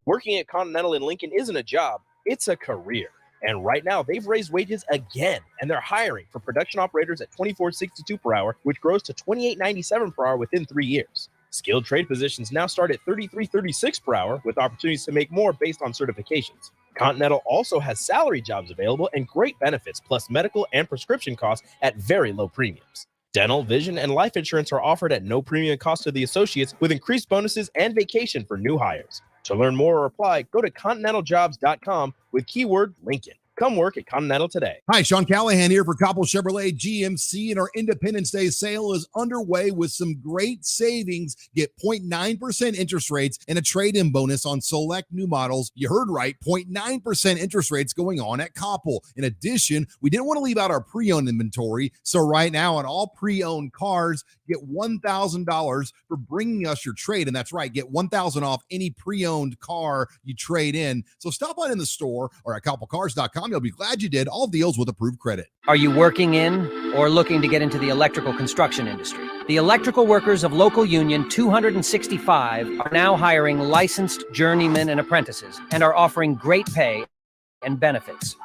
Working at Continental in Lincoln isn't a job, it's a career. And right now, they've raised wages again, and they're hiring for production operators at $24.62 per hour, which grows to $28.97 per hour within 3 years. Skilled trade positions now start at $33.36 per hour, with opportunities to make more based on certifications. Continental also has salary jobs available and great benefits, plus medical and prescription costs at very low premiums. Dental, vision, and life insurance are offered at no premium cost to the associates, with increased bonuses and vacation for new hires. To learn more or apply, go to continentaljobs.com with keyword Lincoln. Come work at Continental today. Hi, Sean Callahan here for Coppell Chevrolet GMC, and our Independence Day sale is underway with some great savings. Get 0.9% interest rates and a trade-in bonus on select new models. You heard right, 0.9% interest rates going on at Coppell. In addition, we didn't want to leave out our pre-owned inventory, so right now on all pre-owned cars, get $1,000 for bringing us your trade, and that's right, get $1,000 off any pre-owned car you trade in. So stop on in the store or at CoppellCars.com. You'll be glad you did. All deals with approved credit. Are you working in or looking to get into the electrical construction industry? The electrical workers of Local Union 265 are now hiring licensed journeymen and apprentices and are offering great pay and benefits.